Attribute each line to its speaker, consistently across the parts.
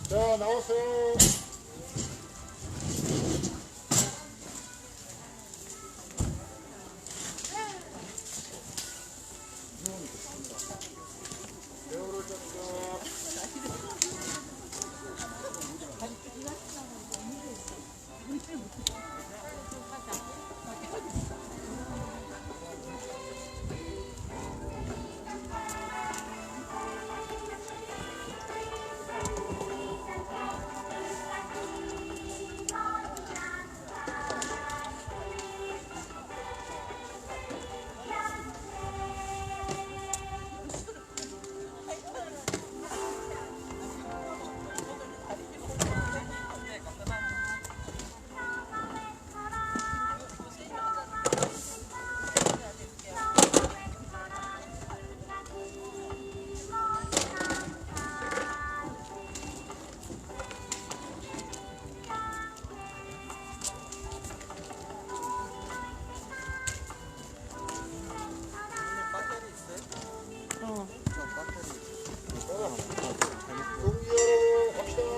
Speaker 1: 자, 나오세요. 배우를 쫙쫙. 동기하러 갑시다.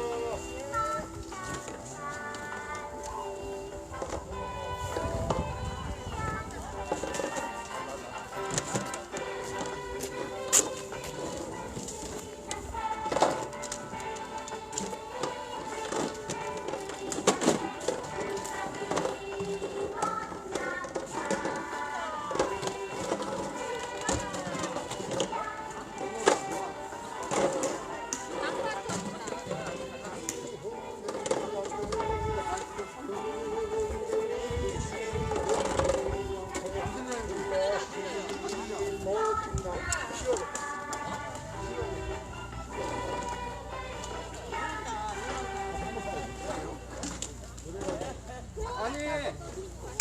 Speaker 2: 아니,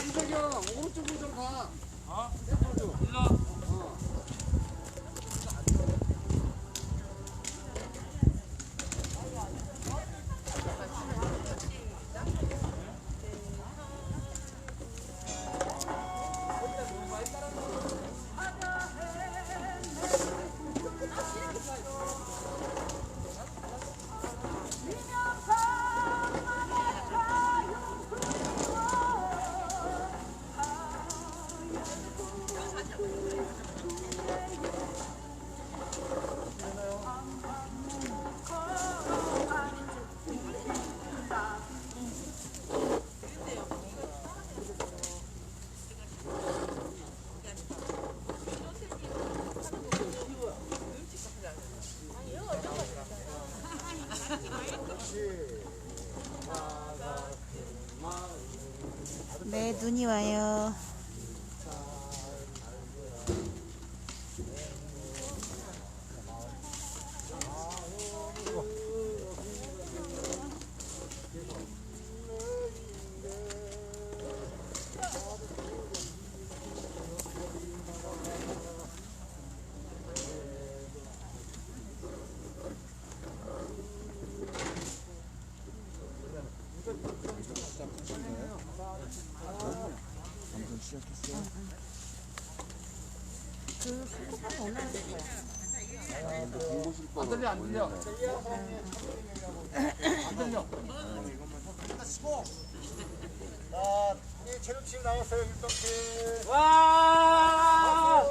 Speaker 2: 윤석이 형, 오른쪽으로 좀 가.
Speaker 3: 어?
Speaker 2: 일로.
Speaker 3: 일로.
Speaker 4: 네, 눈이 와요.
Speaker 2: 안 들려, 안 들려. 안 들려.
Speaker 1: 자, 우리 체육팀 나왔어요. 율동팀.
Speaker 3: 와!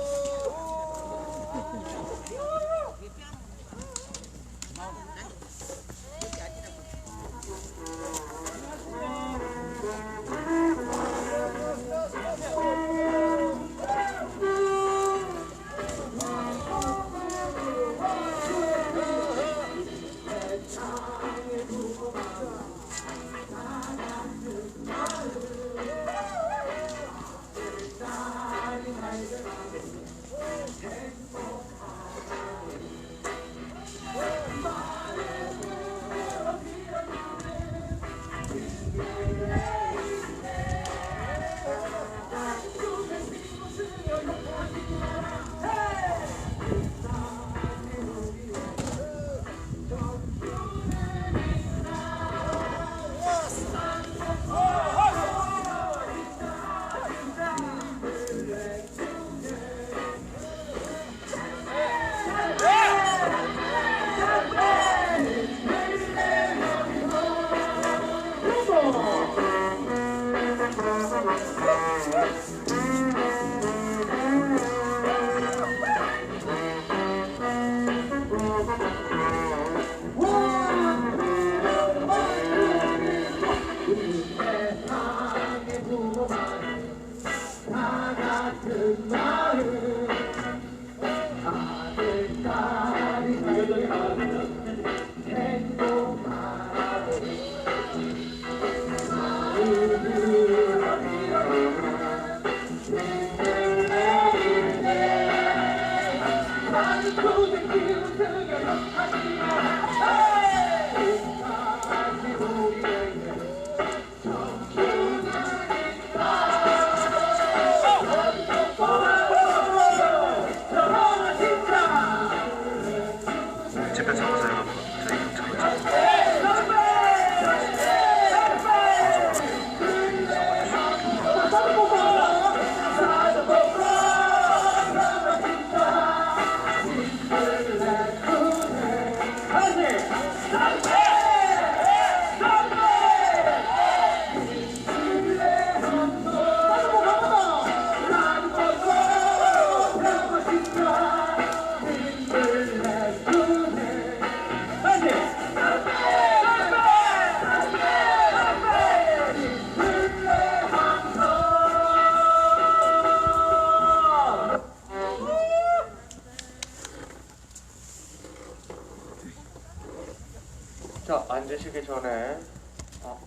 Speaker 5: 자, 앉으시기 전에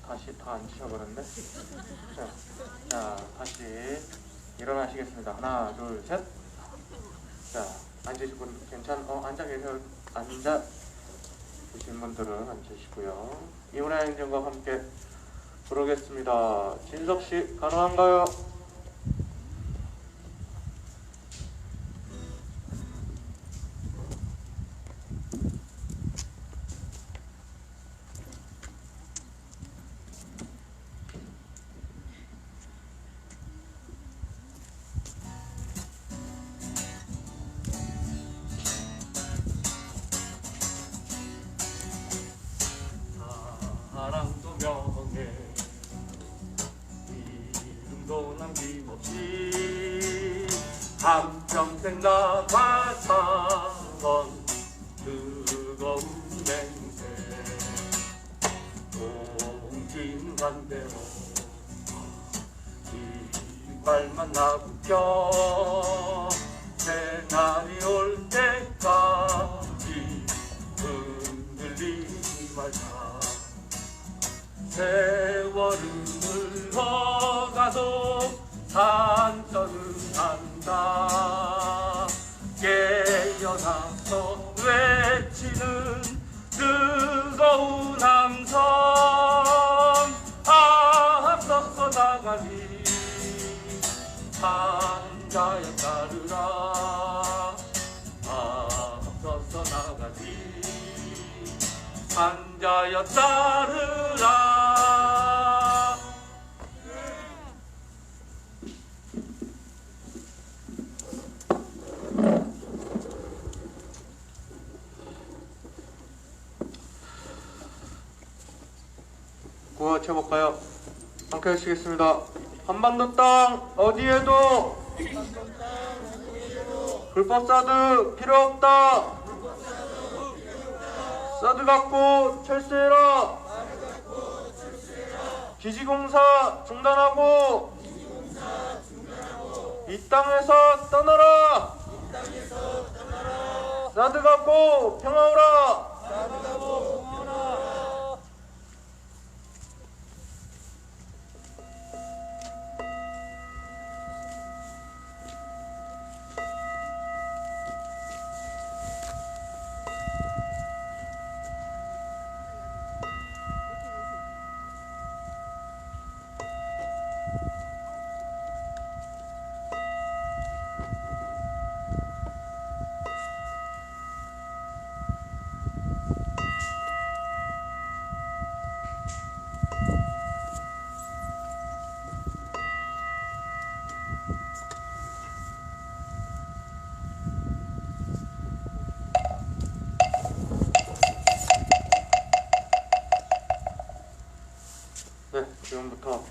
Speaker 5: 다시 다 앉으셔버렸네. 자, 다시 일어나시겠습니다. 하나, 둘, 셋. 자, 앉으신 분 앉아 계세요. 앉아 계신 분들은 앉으시고요. 이문의 행진과 함께 부르겠습니다. 진석씨 가능한가요?
Speaker 3: 사랑도 명예 이름도 남김없이 한평생 나가 사던 뜨거운 맹세 동진관대로 이발만 나붙여 새날이 올 때까지 흔들리지 말자. 세월은 흘러가도 산전은 간다. 깨어나서 외치는 뜨거운 함성 앞서서 나가니 산자여 따르라. 앞서서 나가니 산자여 따르라.
Speaker 5: 구호 쳐볼까요? 함께 하시겠습니다. 한반도 땅 어디에도 불법 사드 필요 없다. 사드 갖고 철수해라. 기지공사 중단하고 이 땅에서 떠나라. 사드 갖고 평화오라. 네, 지금부터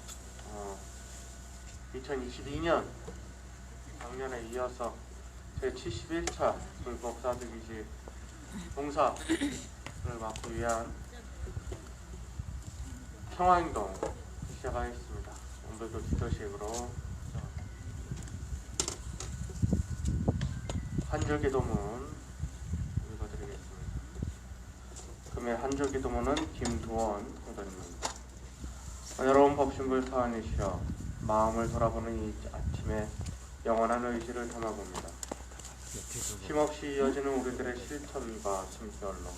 Speaker 5: 2022년 작년에 이어서 제71차 불법 사드기지 공사를 막기 위한 평화행동 시작하겠습니다. 오늘도 주도식으로 한줄기도문 읽어드리겠습니다. 금의 한줄기도문은 김두원 공자님입니다. 여러분 법신불 사안이시여 마음을 돌아보는 이 아침에 영원한 의지를 담아봅니다. 힘없이 이어지는 우리들의 실천과 숨결로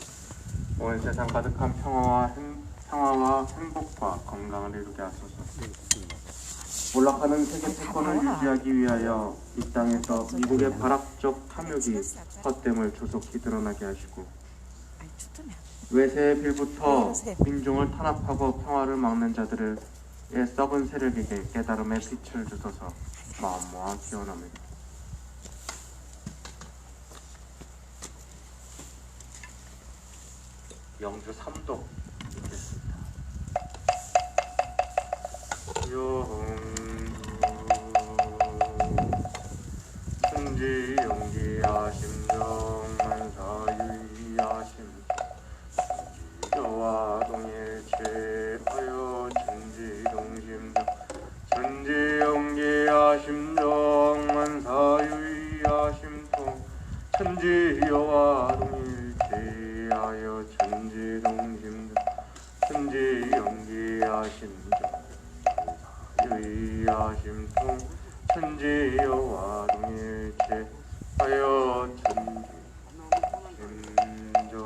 Speaker 5: 온 세상 가득한 평화와 행복과 건강을 이루게 하소서. 몰락하는 세계 패권을 유지하기 위하여 이 땅에서 미국의 발악적 탐욕이 헛됨을 조속히 드러나게 하시고 외세의 빌부터 민중을 탄압하고 평화를 막는 자들의 썩은 세력에게 깨달음의 빛을 주소서. 마음 모아 기원합니다. 영주 3도 읽겠습니다. 영주 승지용기하심 정만사유의하심 여와 동일체하여 천지동심정 천지용기하심 정만사유의하심 통 천지여와 동일체하여 천지동심정 천지 연기하심 유의하심 통 천지 여와 동일체 하여 천지 심정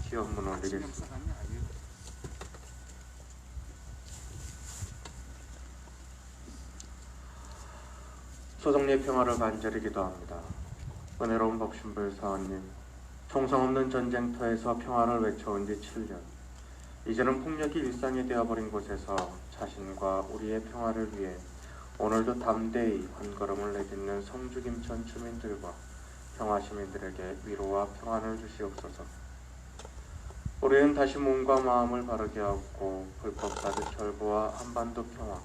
Speaker 5: 기업문 올리겠습니다. 소정리의 평화를 간절히 기도합니다. 은혜로운 법신불 사원님, 총성 없는 전쟁터에서 평화를 외쳐온 지 7년. 이제는 폭력이 일상이 되어버린 곳에서 자신과 우리의 평화를 위해 오늘도 담대히 한 걸음을 내딛는 성주김천 주민들과 평화시민들에게 위로와 평안을 주시옵소서. 우리는 다시 몸과 마음을 바르게 하고 불법사드 철부와 한반도 평화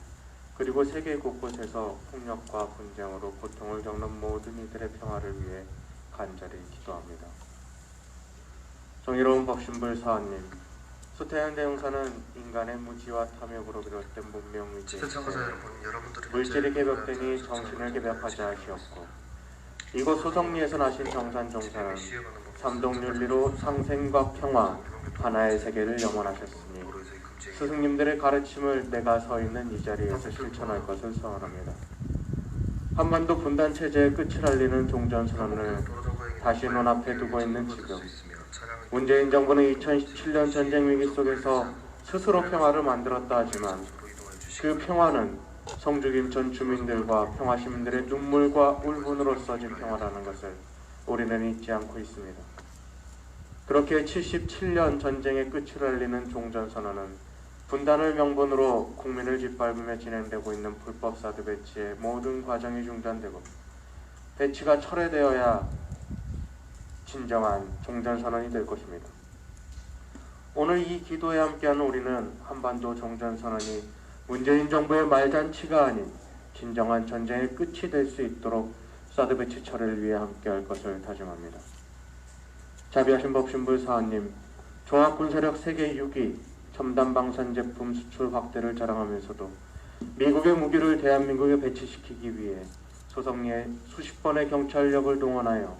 Speaker 5: 그리고 세계 곳곳에서 폭력과 분쟁으로 고통을 겪는 모든 이들의 평화를 위해 간절히 기도합니다. 정의로운 법신불 사원님, 수태현 대형사는 인간의 무지와 탐욕으로 비롯된 문명 위기에 물질이 개벽되니 정신을 개벽하지 하시었고, 이곳 소성리에서 나신 정산종사는 삼동윤리로 상생과 평화, 하나의 세계를 영원하셨으니 스승님들의 가르침을 내가 서 있는 이 자리에서 실천할 것을 서원합니다. 한반도 분단 체제의 끝을 알리는 종전선언을 다시 눈앞에 두고 있는 지금, 문재인 정부는 2017년 전쟁 위기 속에서 스스로 평화를 만들었다 하지만 그 평화는 성주김천 주민들과 평화시민들의 눈물과 울분으로 써진 평화라는 것을 우리는 잊지 않고 있습니다. 그렇게 77년 전쟁의 끝을 알리는 종전선언은 분단을 명분으로 국민을 짓밟으며 진행되고 있는 불법 사드 배치의 모든 과정이 중단되고 배치가 철회되어야 진정한 종전선언이 될 것입니다. 오늘 이 기도에 함께하는 우리는 한반도 종전선언이 문재인 정부의 말잔치가 아닌 진정한 전쟁의 끝이 될 수 있도록 사드 배치 철회를 위해 함께할 것을 다짐합니다. 자비하신 법신불 사원님, 종합군 세력 세계 6위 첨단 방산 제품 수출 확대를 자랑하면서도 미국의 무기를 대한민국에 배치시키기 위해 소성리에 수십 번의 경찰력을 동원하여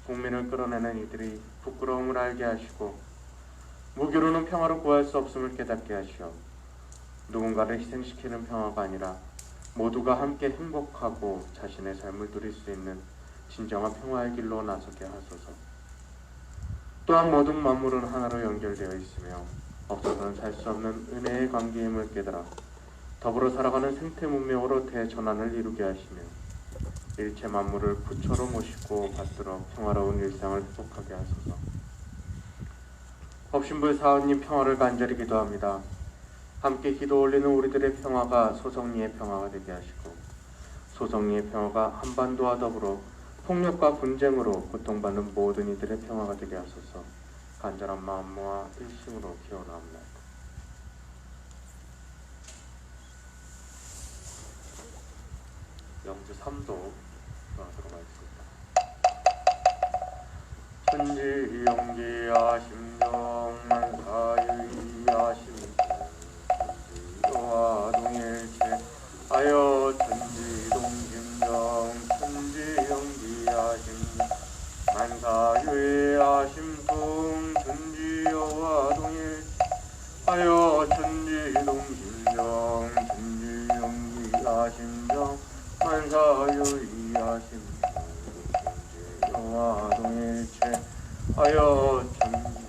Speaker 5: 국민을 끌어내는 이들이 부끄러움을 알게 하시고 무기로는 평화를 구할 수 없음을 깨닫게 하시어 누군가를 희생시키는 평화가 아니라 모두가 함께 행복하고 자신의 삶을 누릴 수 있는 진정한 평화의 길로 나서게 하소서. 또한 모든 만물은 하나로 연결되어 있으며 없어서는 살 수 없는 은혜의 관계임을 깨달아 더불어 살아가는 생태 문명으로 대전환을 이루게 하시며 일체 만물을 부처로 모시고 받들어 평화로운 일상을 회복하게 하소서. 법신불 사원님 평화를 간절히 기도합니다. 함께 기도 올리는 우리들의 평화가 소성리의 평화가 되게 하시고 소성리의 평화가 한반도와 더불어 폭력과 분쟁으로 고통받는 모든 이들의 평화가 되게 하소서. 간절한 마음 모아 일심으로 기원합니다. 영주 3도 들어가겠습니다. 천지 용기하심 정만사유의하심 천지와 동일체 하여 천지 동심정 천지 용기하심 만사유의하심 동 천지여와 동일 하여 천지 동심정 천지 용기하심정 만사유의하심 천지여와 동일체 하여 천지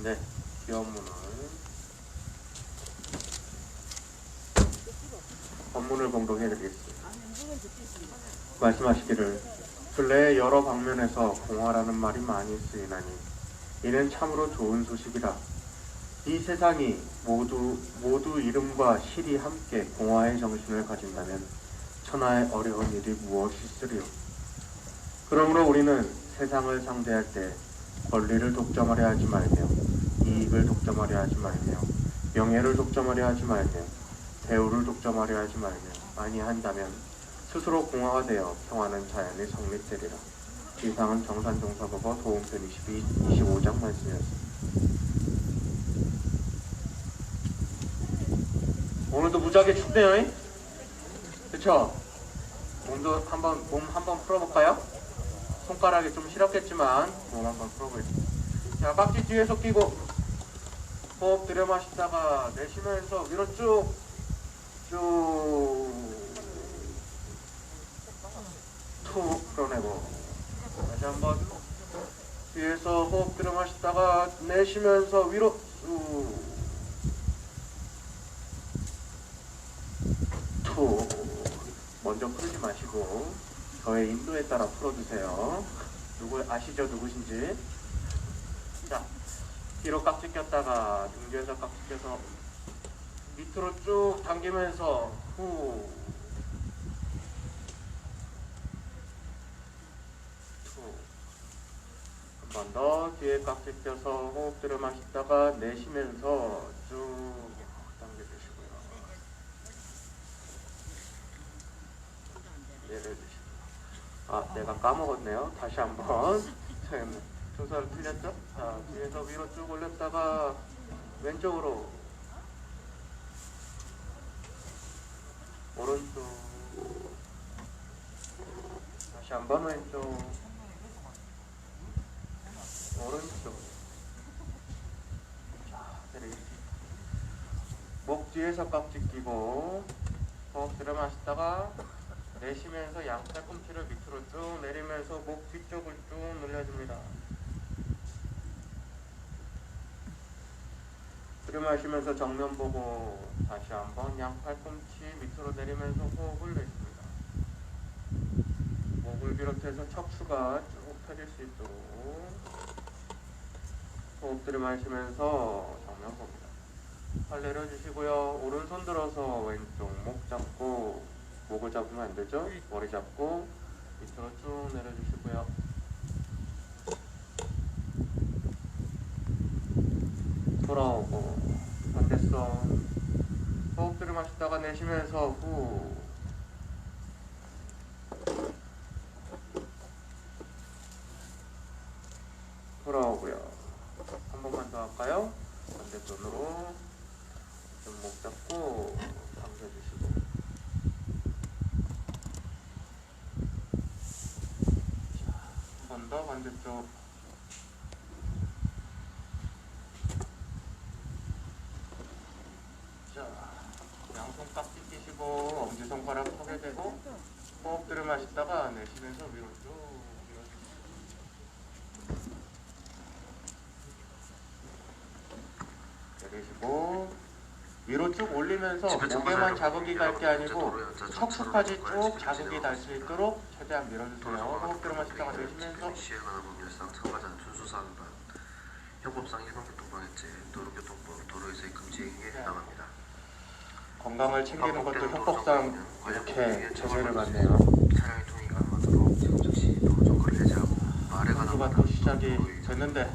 Speaker 5: 네, 법문을 공독해드리겠습니다. 말씀하시기를 근래에 여러 방면에서 공화라는 말이 많이 쓰이나니 이는 참으로 좋은 소식이라. 이 세상이 모두 이름과 실이 함께 공화의 정신을 가진다면 천하의 어려운 일이 무엇이 있으리요. 그러므로 우리는 세상을 상대할 때 권리를 독점하려 하지 말며 이익을 독점하려 하지 말며 명예를 독점하려 하지 말며 대우를 독점하려 하지 말며 아니한다면 스스로 공화가 되어 평화는 자연히 성립되리라. 이상은 정산종사법어 도움편 25장 말씀이었습니다. 오늘도 무지하게 춥네요. 그쵸? 몸 한번 풀어볼까요? 손가락이 좀 시렵겠지만 몸 한번 풀어보겠습니다. 자, 깍지 뒤에서 끼고 호흡 들여 마시다가 내쉬면서 위로 쭉 툭 풀어내고, 다시 한번 뒤에서 호흡 들여 마시다가 내쉬면서 위로 툭. 먼저 풀지 마시고 저의 인도에 따라 풀어주세요. 누구 아시죠? 누구신지. 자, 뒤로 깍지 꼈다가 등 뒤에서 깍지 껴서 밑으로 쭉 당기면서 후. 한 번 더 뒤에 깍지 껴서 호흡 들여 마시다가 내쉬면서 쭉 당겨주시고요. 내려주시고. 아, 내가 까먹었네요. 다시 한번. 순서를 틀렸죠? 자, 뒤에서 위로 쭉 올렸다가 왼쪽으로, 오른쪽, 다시 한번 왼쪽, 오른쪽. 자, 내리겠습니다. 목 뒤에서 깍지 끼고 호흡 들여 마시다가 내쉬면서 양 팔꿈치를 밑으로 쭉 내리면서 목 뒤쪽을 쭉 늘려줍니다. 들여 마시면서 정면 보고 다시 한번 양 팔꿈치 밑으로 내리면서 호흡을 내쉽니다. 목을 비롯해서 척추가 쭉 펴질 수 있도록 호흡 들여 마시면서 정면 봅니다. 팔 내려주시고요. 오른손 들어서 왼쪽 목 잡고, 목을 잡으면 안 되죠? 머리 잡고 밑으로 쭉 내려주시고요. 돌아오고 반대손 호흡 들여 마시다가 내쉬면서 후. 돌아오고요. 한 번만 더 할까요? 반대손으로 좀 목 잡고 당겨주시고. 한 번 더 반대쪽. 자, 양손 깍지 끼시고 엄지손가락 펴게 되고 호흡 들여 마시다가 내쉬면서 위로 쭉 내리시고 위로 쭉 올리면서 목에만 자극이 갈 게 아니고 척추까지 쭉 자극이 달 수 있도록 최대한 밀어주세요. 호흡 들여 마시다가 내쉬면서.
Speaker 6: 시행하는 법률상 청과자는 준수사항과 형법상 일반교통방해죄, 도로교통법, 도로에서의 금지 행위에 해당합니다.
Speaker 5: 건강을 챙기는 것도 형법상 이렇게 제재를 받네요.
Speaker 6: 차량의 통행이 가능하도록 지금 즉시 도로 정거를 해제하고 말에 관한
Speaker 5: 한주가 또 시작이 됐는데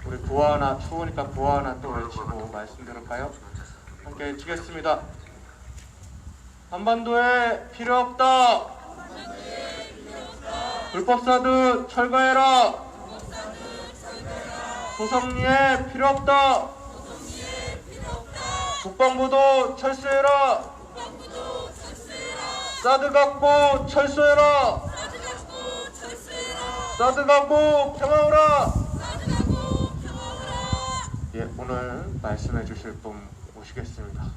Speaker 5: 우리 구호 하나, 추우니까 구호 하나 또 외치고 말씀 들을까요? 함께 외치겠습니다. 한반도에 필요 없다. 불법사드 철거해라. 소성리에 필요 없다. 국방부도 철수해라. 사드 갖고 철수해라. 사드 갖고 평화오라. 예, 오늘 말씀해 주실 분 모시겠습니다.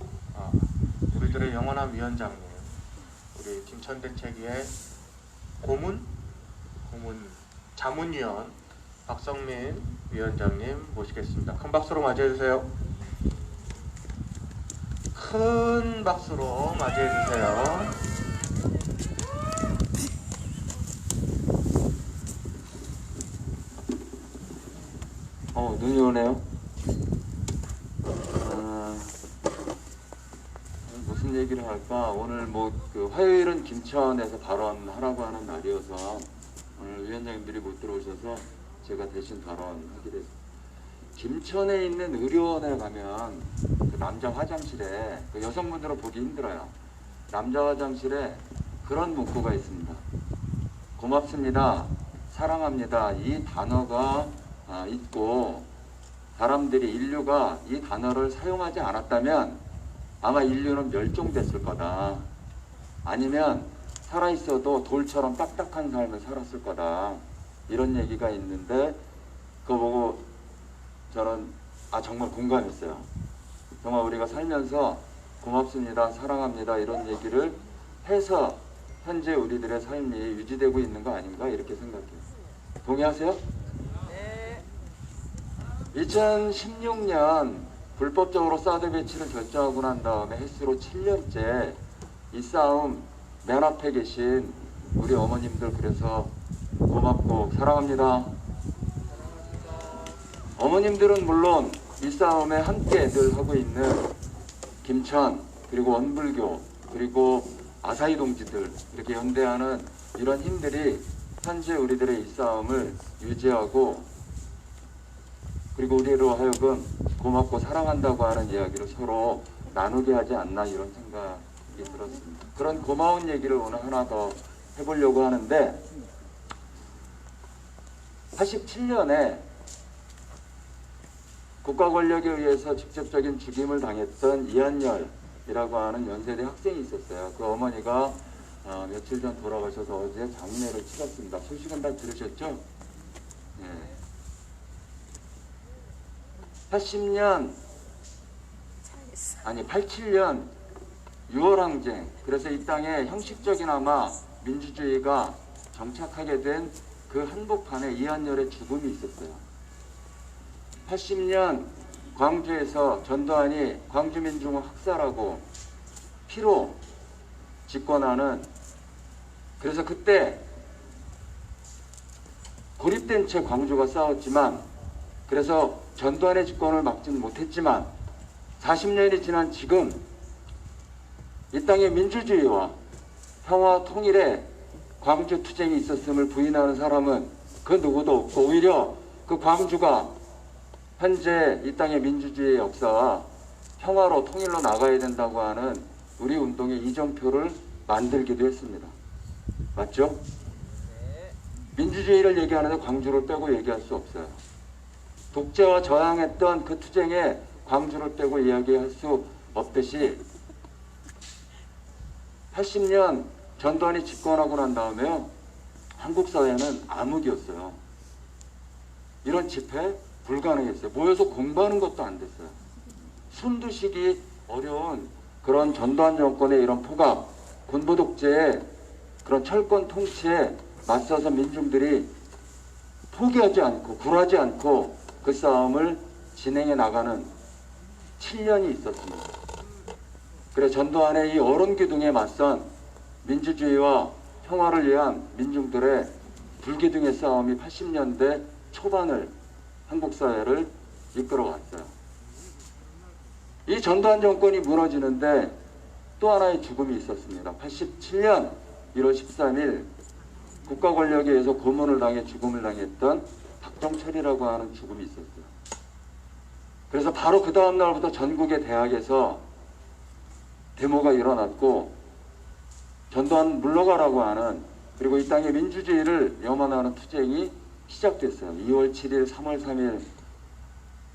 Speaker 5: 우리들의 영원한 위원장님, 우리 김천대책위의 고문 자문위원 박성민 위원장님 모시겠습니다. 큰 박수로 맞이해 주세요. 큰 박수로 맞이해 주세요.
Speaker 7: 눈이 오네요. 무슨 얘기를 할까? 오늘 화요일은 김천에서 발언하라고 하는 날이어서 오늘 위원장님들이 못 들어오셔서 제가 대신 발언하게 됐습니다. 김천에 있는 의료원에 가면 그 남자 화장실에, 그 여성분들은 보기 힘들어요. 남자 화장실에 그런 문구가 있습니다. 고맙습니다, 사랑합니다 이 단어가 있고 사람들이 인류가 이 단어를 사용하지 않았다면 아마 인류는 멸종됐을 거다. 아니면 살아있어도 돌처럼 딱딱한 삶을 살았을 거다. 이런 얘기가 있는데 그거 보고 저는 정말 공감했어요. 정말 우리가 살면서 고맙습니다, 사랑합니다 이런 얘기를 해서 현재 우리들의 삶이 유지되고 있는 거 아닌가 이렇게 생각해요. 동의하세요? 네. 2016년 불법적으로 사드 배치를 결정하고 난 다음에 횟수로 7년째 이 싸움 맨 앞에 계신 우리 어머님들 그래서 고맙고 사랑합니다. 어머님들은 물론 이 싸움에 함께 늘 하고 있는 김천 그리고 원불교 그리고 아사히 동지들 이렇게 연대하는 이런 힘들이 현재 우리들의 이 싸움을 유지하고 그리고 우리로 하여금 고맙고 사랑한다고 하는 이야기를 서로 나누게 하지 않나 이런 생각이 들었습니다. 그런 고마운 얘기를 오늘 하나 더 해보려고 하는데 87년에 국가 권력에 의해서 직접적인 죽임을 당했던 이한열이라고 하는 연세대 학생이 있었어요. 그 어머니가 며칠 전 돌아가셔서 어제 장례를 치렀습니다. 소식은 다 들으셨죠? 네. 87년 6월 항쟁, 그래서 이 땅에 형식적이나마 민주주의가 정착하게 된 그 한복판에 이한열의 죽음이 있었어요. 80년 광주에서 전두환이 광주민중을 학살하고 피로 집권하는, 그래서 그때 고립된 채 광주가 싸웠지만, 그래서 전두환의 집권을 막지는 못했지만 40년이 지난 지금 이 땅에 민주주의와 평화 통일에 광주 투쟁이 있었음을 부인하는 사람은 그 누구도 없고, 오히려 그 광주가 현재 이 땅의 민주주의의 역사와 평화로 통일로 나가야 된다고 하는 우리 운동의 이정표를 만들기도 했습니다. 맞죠? 민주주의를 얘기하는데 광주를 빼고 얘기할 수 없어요. 독재와 저항했던 그 투쟁에 광주를 빼고 이야기할 수 없듯이 80년 전두환이 집권하고 난 다음에요, 한국 사회는 암흑이었어요. 이런 집회 불가능했어요. 모여서 공부하는 것도 안 됐어요. 숨도 쉬기 어려운 그런 전두환 정권의 이런 포갑, 군부 독재의 그런 철권 통치에 맞서서 민중들이 포기하지 않고 굴하지 않고 그 싸움을 진행해 나가는 7년이 있었습니다. 그래 전두환의 이 얼음기둥에 맞선 민주주의와 평화를 위한 민중들의 불기둥의 싸움이 80년대 초반을 한국 사회를 이끌어갔어요. 이 전두환 정권이 무너지는데 또 하나의 죽음이 있었습니다. 87년 1월 13일 국가 권력에 의해서 고문을 당해 죽음을 당했던 박정철이라고 하는 죽음이 있었어요. 그래서 바로 그 다음 날부터 전국의 대학에서 데모가 일어났고, 전두환 물러가라고 하는, 그리고 이 땅의 민주주의를 염원하는 투쟁이 시작됐어요. 2월 7일, 3월 3일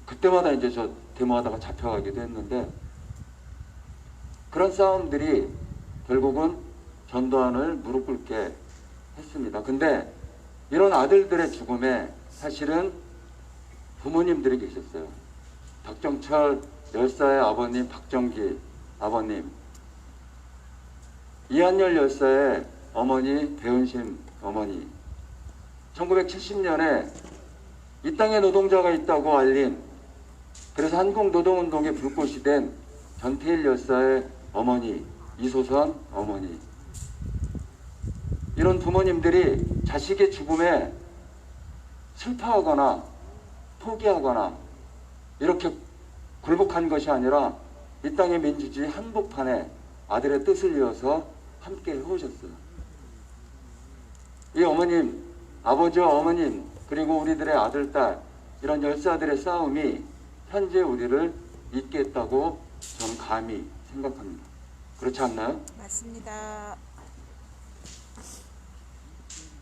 Speaker 7: 그때마다 이제 저 데모하다가 잡혀가기도 했는데, 그런 싸움들이 결국은 전두환을 무릎 꿇게 했습니다. 근데 이런 아들들의 죽음에 사실은 부모님들이 계셨어요. 박정철 열사의 아버님 박정기 아버님, 이한열 열사의 어머니 배은심 어머니, 1970년에 이 땅에 노동자가 있다고 알린, 그래서 한국노동운동의 불꽃이 된 전태일 열사의 어머니 이소선 어머니, 이런 부모님들이 자식의 죽음에 슬퍼하거나 포기하거나 이렇게 굴복한 것이 아니라 이 땅의 민주주의 한복판에 아들의 뜻을 이어서 함께 해오셨어요. 이 어머님, 아버지와 어머님, 그리고 우리들의 아들, 딸, 이런 열사들의 싸움이 현재 우리를 있게 했다고 저는 감히 생각합니다. 그렇지 않나요?
Speaker 4: 맞습니다.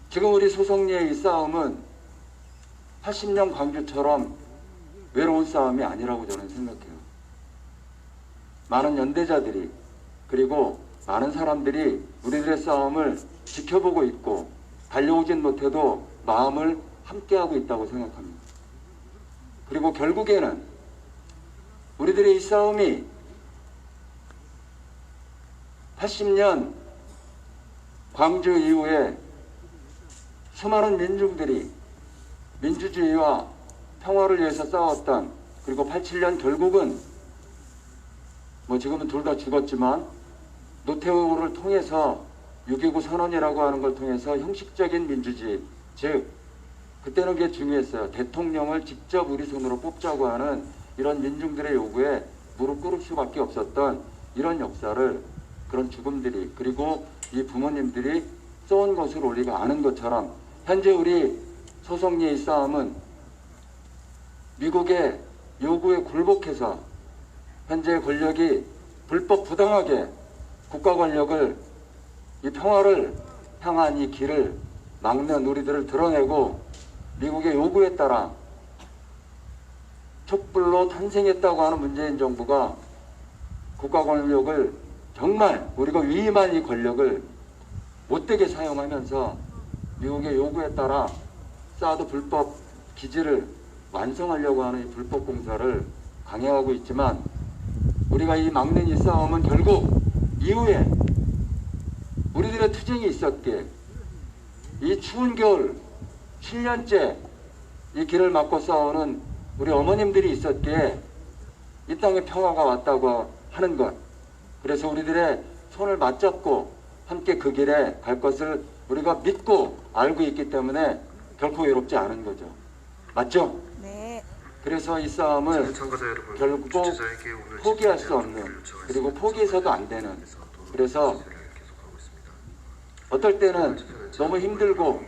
Speaker 7: 지금 우리 소송리의 이 싸움은 80년 광주처럼 외로운 싸움이 아니라고 저는 생각해요. 많은 연대자들이 그리고 많은 사람들이 우리들의 싸움을 지켜보고 있고 달려오진 못해도 마음을 함께하고 있다고 생각합니다. 그리고 결국에는 우리들의 이 싸움이 80년 광주 이후에 수많은 민중들이 민주주의와 평화를 위해서 싸웠던, 그리고 87년 결국은 뭐 지금은 둘 다 죽었지만 노태우를 통해서 6.29 선언이라고 하는 걸 통해서 형식적인 민주주의, 즉 그때는 그게 중요했어요. 대통령을 직접 우리 손으로 뽑자고 하는 이런 민중들의 요구에 무릎 꿇을 수밖에 없었던 이런 역사를, 그런 죽음들이, 그리고 이 부모님들이 써온 것을 우리가 아는 것처럼 현재 우리 소송리의 싸움은 미국의 요구에 굴복해서 현재 권력이 불법 부당하게 국가 권력을, 이 평화를 향한 이 길을 막는 우리들을 드러내고 미국의 요구에 따라 촛불로 탄생했다고 하는 문재인 정부가 국가 권력을 정말 우리가 위임한 이 권력을 못되게 사용하면서 미국의 요구에 따라 사드 불법 기지를 완성하려고 하는 이 불법 공사를 강행하고 있지만, 우리가 이 막는 이 싸움은 결국 이후에 우리들의 투쟁이 있었기에, 이 추운 겨울 7년째 이 길을 막고 싸우는 우리 어머님들이 있었기에 이 땅에 평화가 왔다고 하는 것, 그래서 우리들의 손을 맞잡고 함께 그 길에 갈 것을 우리가 믿고 알고 있기 때문에 결코 외롭지 않은 거죠. 맞죠?
Speaker 4: 네.
Speaker 7: 그래서 이 싸움을 결국 포기할 수 없는, 그리고 포기해서도 안 되는, 그래서 어떨 때는 너무 힘들고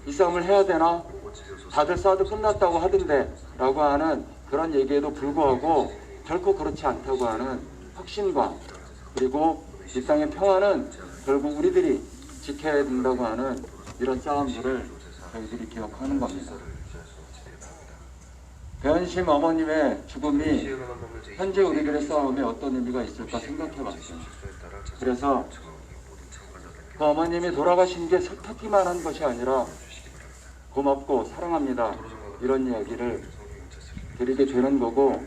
Speaker 7: 이 싸움을 해야 되나? 다들 싸워도 끝났다고 하던데 라고 하는 그런 얘기에도 불구하고 결코 그렇지 않다고 하는 확신과, 그리고 이 땅의 평화는 결국 우리들이 지켜야 된다고 하는 이런 싸움들을 저희들이 기억하는 겁니다. 배현심 어머님의 죽음이 현재 우리들의 싸움에 어떤 의미가 있을까 생각해봤어요. 그래서 그 어머님이 돌아가신 게 슬프기만 한 것이 아니라 고맙고 사랑합니다, 이런 이야기를 드리게 되는 거고,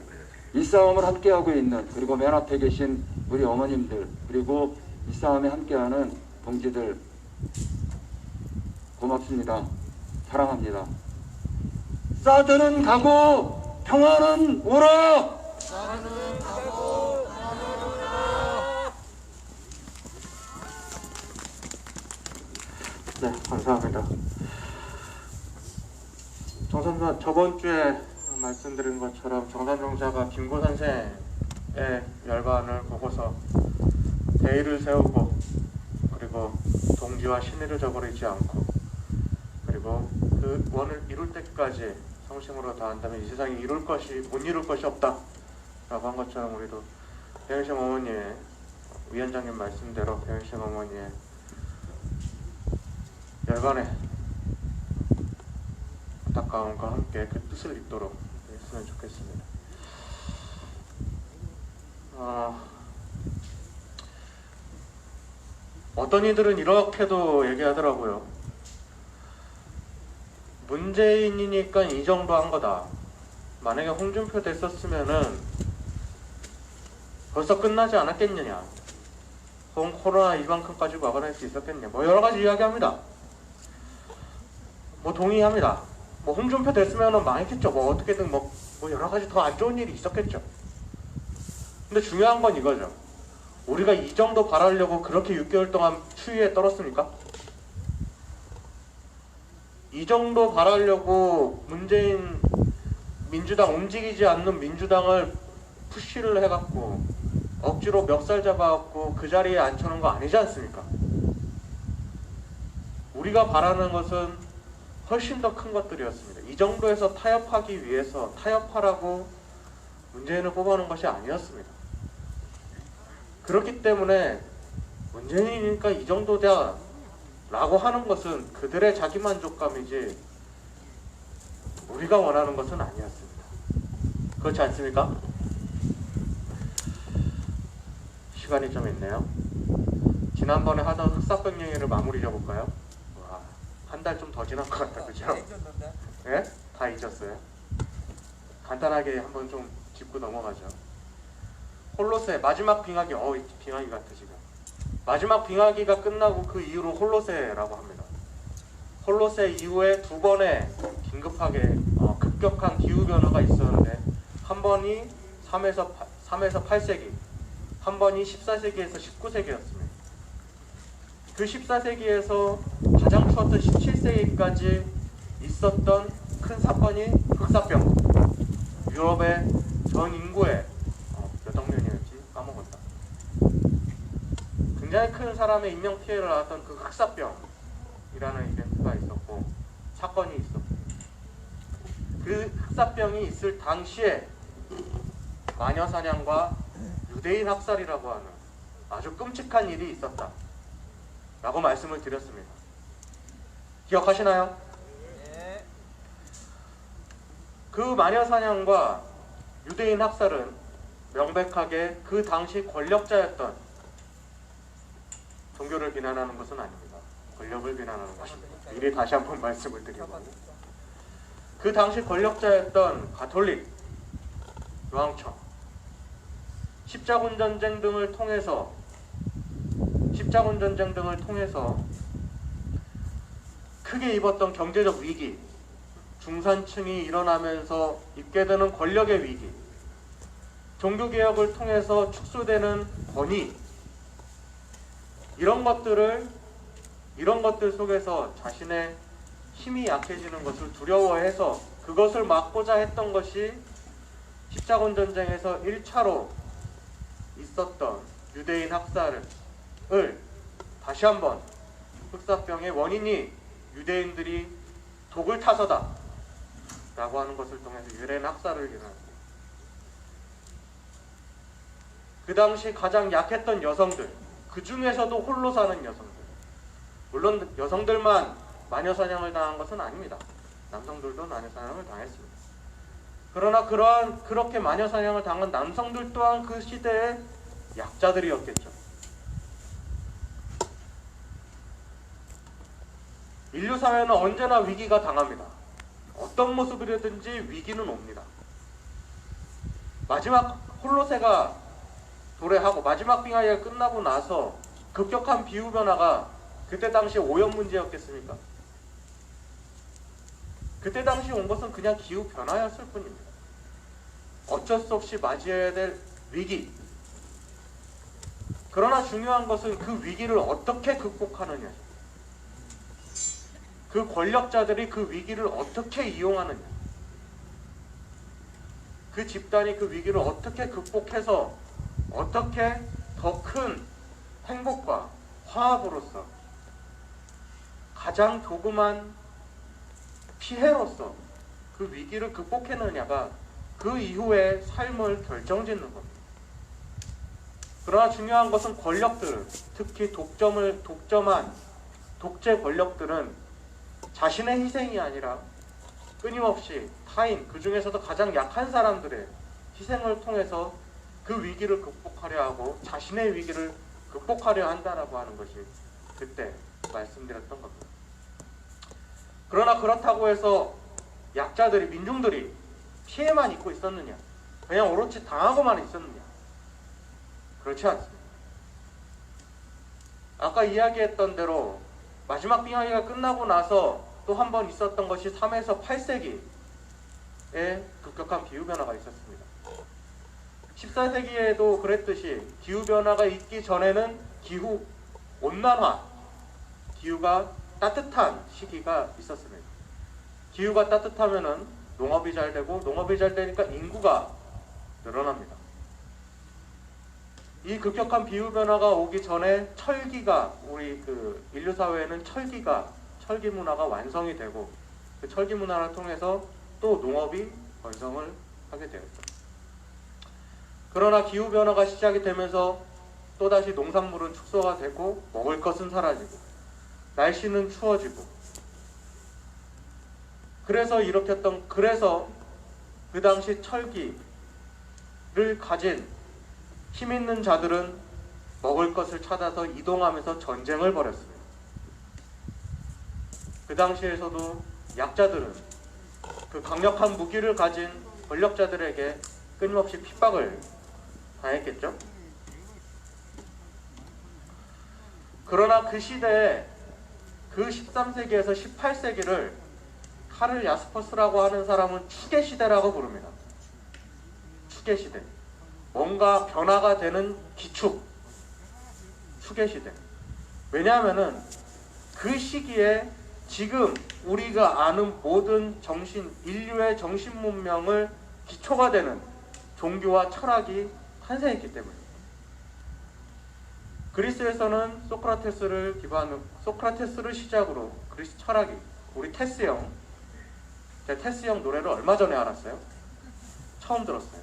Speaker 7: 이 싸움을 함께하고 있는, 그리고 맨 앞에 계신 우리 어머님들, 그리고 이 싸움에 함께하는 동지들 고맙습니다. 사랑합니다. 사드는 가고 평화는 오라!
Speaker 1: 사드는 가고 평화는 오라!
Speaker 5: 네, 감사합니다. 정선사, 저번 주에 말씀드린 것처럼 정산종자가 김구 선생의 열반을 보고서 대의를 세우고, 그리고 동지와 신의를 저버리지 않고, 그리고 그 원을 이룰 때까지 성심으로 다한다면 이 세상에 못 이룰 것이 없다 라고 한 것처럼, 우리도 배현심 어머니의, 위원장님 말씀대로 배현심 어머니의 열반에 안타까움과 함께 그 뜻을 잇도록 했으면 좋겠습니다. 어떤 이들은 이렇게도 얘기하더라고요. 문재인이니까 이 정도 한 거다. 만약에 홍준표 됐었으면은 벌써 끝나지 않았겠느냐, 코로나 이만큼까지 막아낼 수 있었겠냐, 뭐 여러 가지 이야기합니다. 뭐 동의합니다. 뭐 홍준표 됐으면은 망했겠죠. 뭐 어떻게든 뭐 여러 가지 더 안 좋은 일이 있었겠죠. 근데 중요한 건 이거죠. 우리가 이 정도 바라려고 그렇게 6개월 동안 추위에 떨었습니까? 이 정도 바라려고 문재인 민주당, 움직이지 않는 민주당을 푸시를 해갖고 억지로 멱살 잡아갖고 그 자리에 앉혀놓은 거 아니지 않습니까? 우리가 바라는 것은 훨씬 더 큰 것들이었습니다. 이 정도에서 타협하기 위해서 타협하라고 문재인을 뽑아놓은 것이 아니었습니다. 그렇기 때문에 문재인이니까 이 정도다 라고 하는 것은 그들의 자기만족감이지 우리가 원하는 것은 아니었습니다. 그렇지 않습니까? 시간이 좀 있네요. 지난번에 하던 흑사병 얘기를 마무리 해볼까요? 와, 한 달 좀 더 지난 것 같다, 그죠? 예? 다 잊었어요. 간단하게 한번 좀 짚고 넘어가죠. 홀로세 마지막 빙하기, 빙하기 같아 지금. 마지막 빙하기가 끝나고 그 이후로 홀로세라고 합니다. 홀로세 이후에 두 번의 긴급하게 급격한 기후 변화가 있었는데, 한 번이 3에서 8세기, 한 번이 14세기에서 19세기였습니다. 그 14세기에서 가장 추웠던 17세기까지 있었던 큰 사건이 흑사병. 유럽의 전 인구의 몇 억 명이었지? 까먹었다. 굉장히 큰 사람의 인명 피해를 낳았던 그 흑사병이라는 이벤트가 있었고, 사건이 있었고, 그 흑사병이 있을 당시에 마녀 사냥과 유대인 학살이라고 하는 아주 끔찍한 일이 있었다 라고 말씀을 드렸습니다. 기억하시나요? 그 마녀 사냥과 유대인 학살은 명백하게 그 당시 권력자였던, 종교를 비난하는 것은 아닙니다. 권력을 비난하는 것입니다. 미리 다시 한번 말씀을 드리고, 그 당시 권력자였던 가톨릭 교황청, 십자군 전쟁 등을 통해서 크게 입었던 경제적 위기, 중산층이 일어나면서 입게 되는 권력의 위기, 종교개혁을 통해서 축소되는 권위, 이런 것들 속에서 자신의 힘이 약해지는 것을 두려워해서 그것을 막고자 했던 것이 십자군 전쟁에서 1차로 있었던 유대인 학살을 다시 한번, 흑사병의 원인이 유대인들이 독을 타서다 라고 하는 것을 통해서 유대인 학살을 일어났습니다. 그 당시 가장 약했던 여성들, 그 중에서도 홀로 사는 여성들, 물론 여성들만 마녀사냥을 당한 것은 아닙니다. 남성들도 마녀사냥을 당했습니다. 그러나 그렇게 마녀사냥을 당한 남성들 또한 그 시대의 약자들이었겠죠. 인류 사회는 언제나 위기가 당합니다. 어떤 모습이라든지 위기는 옵니다. 마지막 홀로세가 도래하고 마지막 빙하기가 끝나고 나서 급격한 기후 변화가 그때 당시 오염 문제였겠습니까? 그때 당시 온 것은 그냥 기후 변화였을 뿐입니다. 어쩔 수 없이 맞이해야 될 위기. 그러나 중요한 것은 그 위기를 어떻게 극복하느냐, 그 권력자들이 그 위기를 어떻게 이용하느냐, 그 집단이 그 위기를 어떻게 극복해서 어떻게 더 큰 행복과 화합으로서 가장 조그만 피해로서 그 위기를 극복해내느냐가 그 이후의 삶을 결정짓는 겁니다. 그러나 중요한 것은 권력들은, 특히 독점한 독재 권력들은 자신의 희생이 아니라 끊임없이 타인, 그 중에서도 가장 약한 사람들의 희생을 통해서 그 위기를 극복하려 하고 자신의 위기를 극복하려 한다라고 하는 것이 그때 말씀드렸던 겁니다. 그러나 그렇다고 해서 약자들이, 민중들이 피해만 입고 있었느냐, 그냥 오롯이 당하고만 있었느냐? 그렇지 않습니다. 아까 이야기했던 대로 마지막 빙하기가 끝나고 나서 또 한 번 있었던 것이 3에서 8세기에 급격한 기후변화가 있었습니다. 14세기에도 그랬듯이 기후변화가 있기 전에는 기후온난화, 기후가 따뜻한 시기가 있었습니다. 기후가 따뜻하면은 농업이 잘 되고, 농업이 잘 되니까 인구가 늘어납니다. 이 급격한 기후변화가 오기 전에 철기가, 우리 인류 사회에는 철기 문화가 완성이 되고, 그 철기 문화를 통해서 또 농업이 번성을 하게 되었죠. 그러나 기후변화가 시작이 되면서 또다시 농산물은 축소가 되고 먹을 것은 사라지고, 날씨는 추워지고, 그래서 그 당시 철기를 가진 힘 있는 자들은 먹을 것을 찾아서 이동하면서 전쟁을 벌였습니다. 그 당시에서도 약자들은 그 강력한 무기를 가진 권력자들에게 끊임없이 핍박을 당했겠죠. 그러나 그 시대에, 그 13세기에서 18세기를 카를 야스퍼스라고 하는 사람은 추계시대라고 부릅니다. 추계시대. 뭔가 변화가 되는 기축. 추계시대. 왜냐하면은 그 시기에 지금 우리가 아는 모든 인류의 정신 문명을 기초가 되는 종교와 철학이 탄생했기 때문입니다. 그리스에서는 소크라테스를 시작으로 그리스 철학이, 우리 테스형, 제가 테스형 노래를 얼마 전에 알았어요. 처음 들었어요.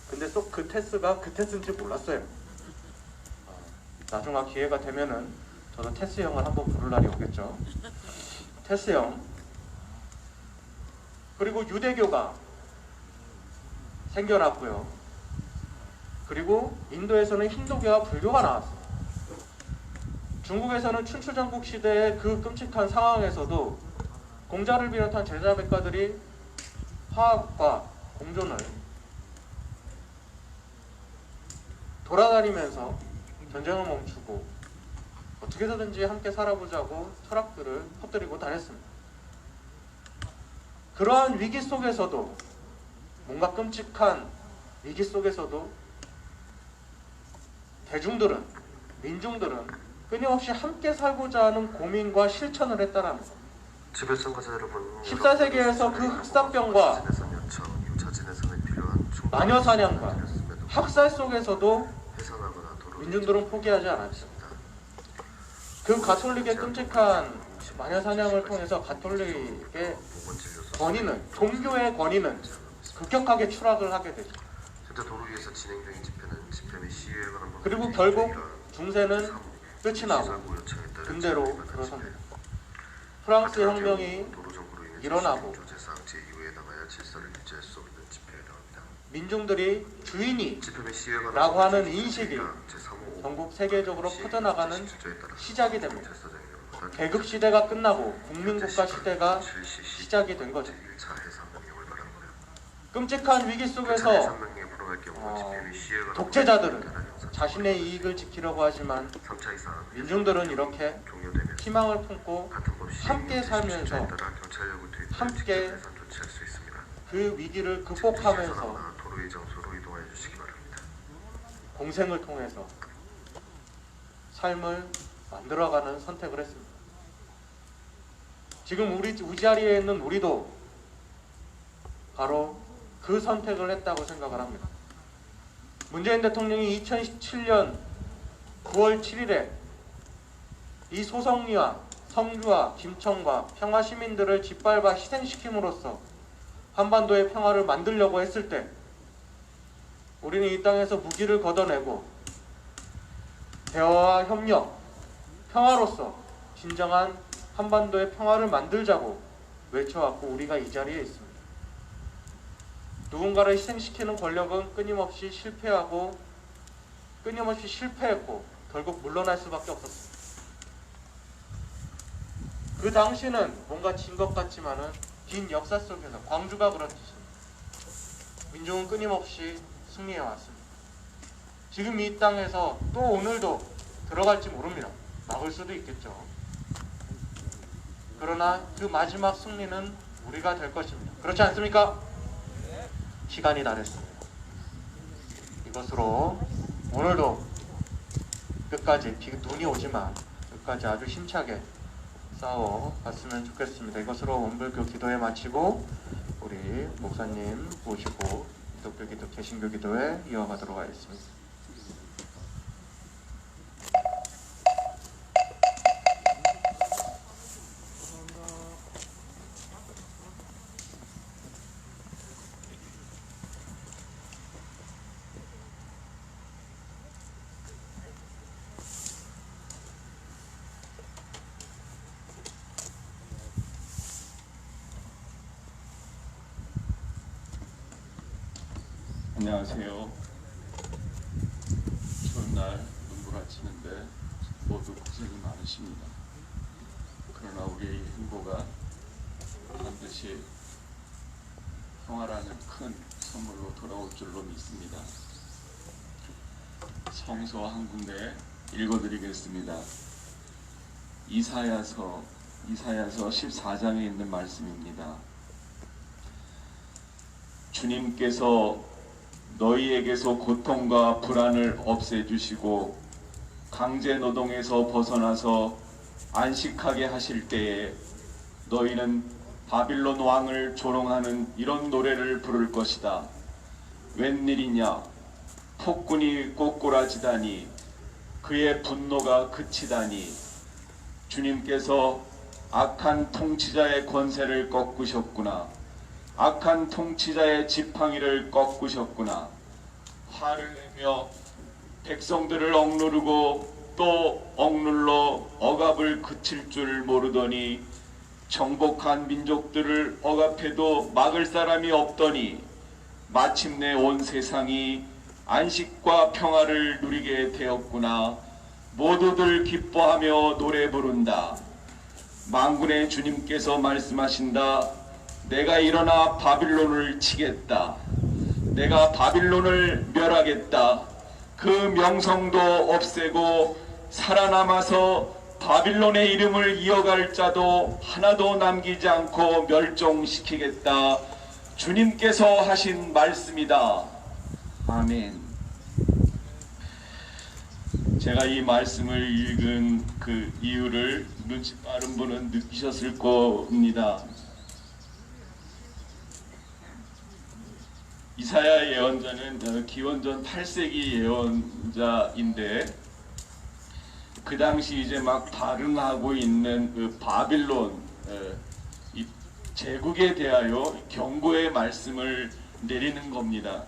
Speaker 5: 근데 그 테스가 그 테스인지 몰랐어요. 나중에 기회가 되면은 저도 테스형을 한번 부를 날이 오겠죠. 테스형. 그리고 유대교가 생겨났고요. 그리고 인도에서는 힌두교와 불교가 나왔어요. 중국에서는 춘추전국 시대의 그 끔찍한 상황에서도 공자를 비롯한 제자백가들이 화학과 공존을 돌아다니면서 전쟁을 멈추고 어떻게 해서든지 함께 살아보자고 철학들을 퍼뜨리고 다녔습니다. 그러한 위기 속에서도, 뭔가 끔찍한 위기 속에서도 민중들은 끊임없이 함께 살고자 하는 고민과 실천을 했다는 것.
Speaker 6: 집에 참가자 여러분,
Speaker 5: 14세기에서 그 흑사병과 마녀 사냥과 학살 속에서도 민중들은 포기하지 않았습니다. 그 가톨릭의 끔찍한 마녀 사냥을 통해서 가톨릭의 권위는, 종교의 권위는 급격하게 추락을 하게 되죠. 그리고 결국 중세는 끝이 나고 근대로 들어섭니다. 프랑스 혁명이 일어나고 민중들이 주인이라고 하는 인식이 전국 세계적으로 퍼져나가는 시작이 됩니다. 계급 시대가 끝나고 국민국가 시대가 시작이 된 거죠. 끔찍한 위기 속에서 독재자들은 자신의 이익을 지키려고 하지만 민중들은 이렇게 희망을 품고 함께 살면서 함께 그 위기를 극복하면서 공생을 통해서 삶을 만들어가는 선택을 했습니다. 지금 우리 자리에 있는 우리도 바로 그 선택을 했다고 생각을 합니다. 문재인 대통령이 2017년 9월 7일에 이 소성리와 성주와 김천과 평화 시민들을 짓밟아 희생시킴으로써 한반도의 평화를 만들려고 했을 때 우리는 이 땅에서 무기를 걷어내고 대화와 협력, 평화로서 진정한 한반도의 평화를 만들자고 외쳐왔고 우리가 이 자리에 있습니다. 누군가를 희생시키는 권력은 끊임없이 실패했고 결국 물러날 수밖에 없었습니다. 그 당시는 뭔가 진 것 같지만은 긴 역사 속에서 광주가 그렇듯이 민중은 끊임없이 승리해 왔습니다. 지금 이 땅에서 또 오늘도 들어갈지 모릅니다. 막을 수도 있겠죠. 그러나 그 마지막 승리는 우리가 될 것입니다. 그렇지 않습니까? 시간이 다 됐습니다. 이것으로 오늘도 끝까지 눈이 오지만 끝까지 아주 힘차게 싸워갔으면 좋겠습니다. 이것으로 원불교 기도회 마치고 우리 목사님 모시고 기독교 기도 개신교 기도회 이어가도록 하겠습니다.
Speaker 3: 안녕하세요. 추운 날 눈부라치는데 모두 고생이 많으십니다. 그러나 우리의 행보가 반드시 평화라는 큰 선물로 돌아올 줄로 믿습니다. 성서 한 군데 읽어드리겠습니다. 이사야서 14장에 있는 말씀입니다. 주님께서 너희에게서 고통과 불안을 없애주시고 강제 노동에서 벗어나서 안식하게 하실 때에 너희는 바빌론 왕을 조롱하는 이런 노래를 부를 것이다. 웬일이냐? 폭군이 꼬꾸라지다니 그의 분노가 그치다니 주님께서 악한 통치자의 권세를 꺾으셨구나. 악한 통치자의 지팡이를 꺾으셨구나. 화를 내며 백성들을 억누르고 또 억눌러 억압을 그칠 줄 모르더니 정복한 민족들을 억압해도 막을 사람이 없더니 마침내 온 세상이 안식과 평화를 누리게 되었구나. 모두들 기뻐하며 노래 부른다. 만군의 주님께서 말씀하신다. 내가 일어나 바빌론을 치겠다. 내가 바빌론을 멸하겠다. 그 명성도 없애고 살아남아서 바빌론의 이름을 이어갈 자도 하나도 남기지 않고 멸종시키겠다. 주님께서 하신 말씀이다. 아멘. 제가 이 말씀을 읽은 그 이유를 눈치 빠른 분은 느끼셨을 겁니다. 이사야 예언자는 기원전 8세기 예언자인데 그 당시 이제 막 발흥하고 있는 그 바빌론 이 제국에 대하여 경고의 말씀을 내리는 겁니다.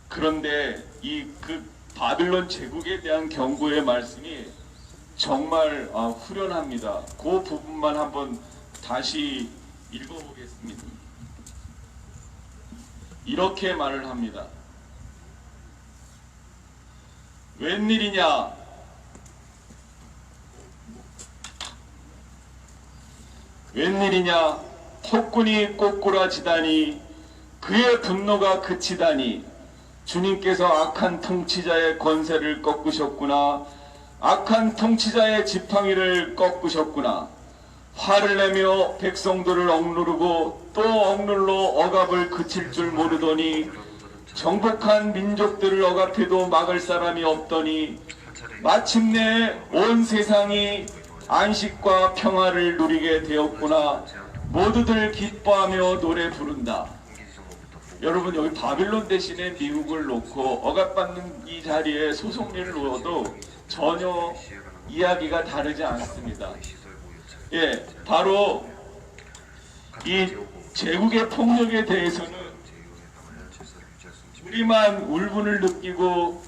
Speaker 3: 그런데 이 그 바빌론 제국에 대한 경고의 말씀이 정말 후련합니다. 그 부분만 한번 다시 읽어보겠습니다. 이렇게 말을 합니다. 웬일이냐? 웬일이냐? 폭군이 꼬꾸라지다니 그의 분노가 그치다니 주님께서 악한 통치자의 권세를 꺾으셨구나. 악한 통치자의 지팡이를 꺾으셨구나. 화를 내며 백성들을 억누르고 또 억눌러 억압을 그칠 줄 모르더니 정복한 민족들을 억압해도 막을 사람이 없더니 마침내 온 세상이 안식과 평화를 누리게 되었구나. 모두들 기뻐하며 노래 부른다. 여러분, 여기 바빌론 대신에 미국을 놓고 억압받는 이 자리에 소송리를 놓아도 전혀 이야기가 다르지 않습니다. 예, 바로 이 제국의 폭력에 대해서는 우리만 울분을 느끼고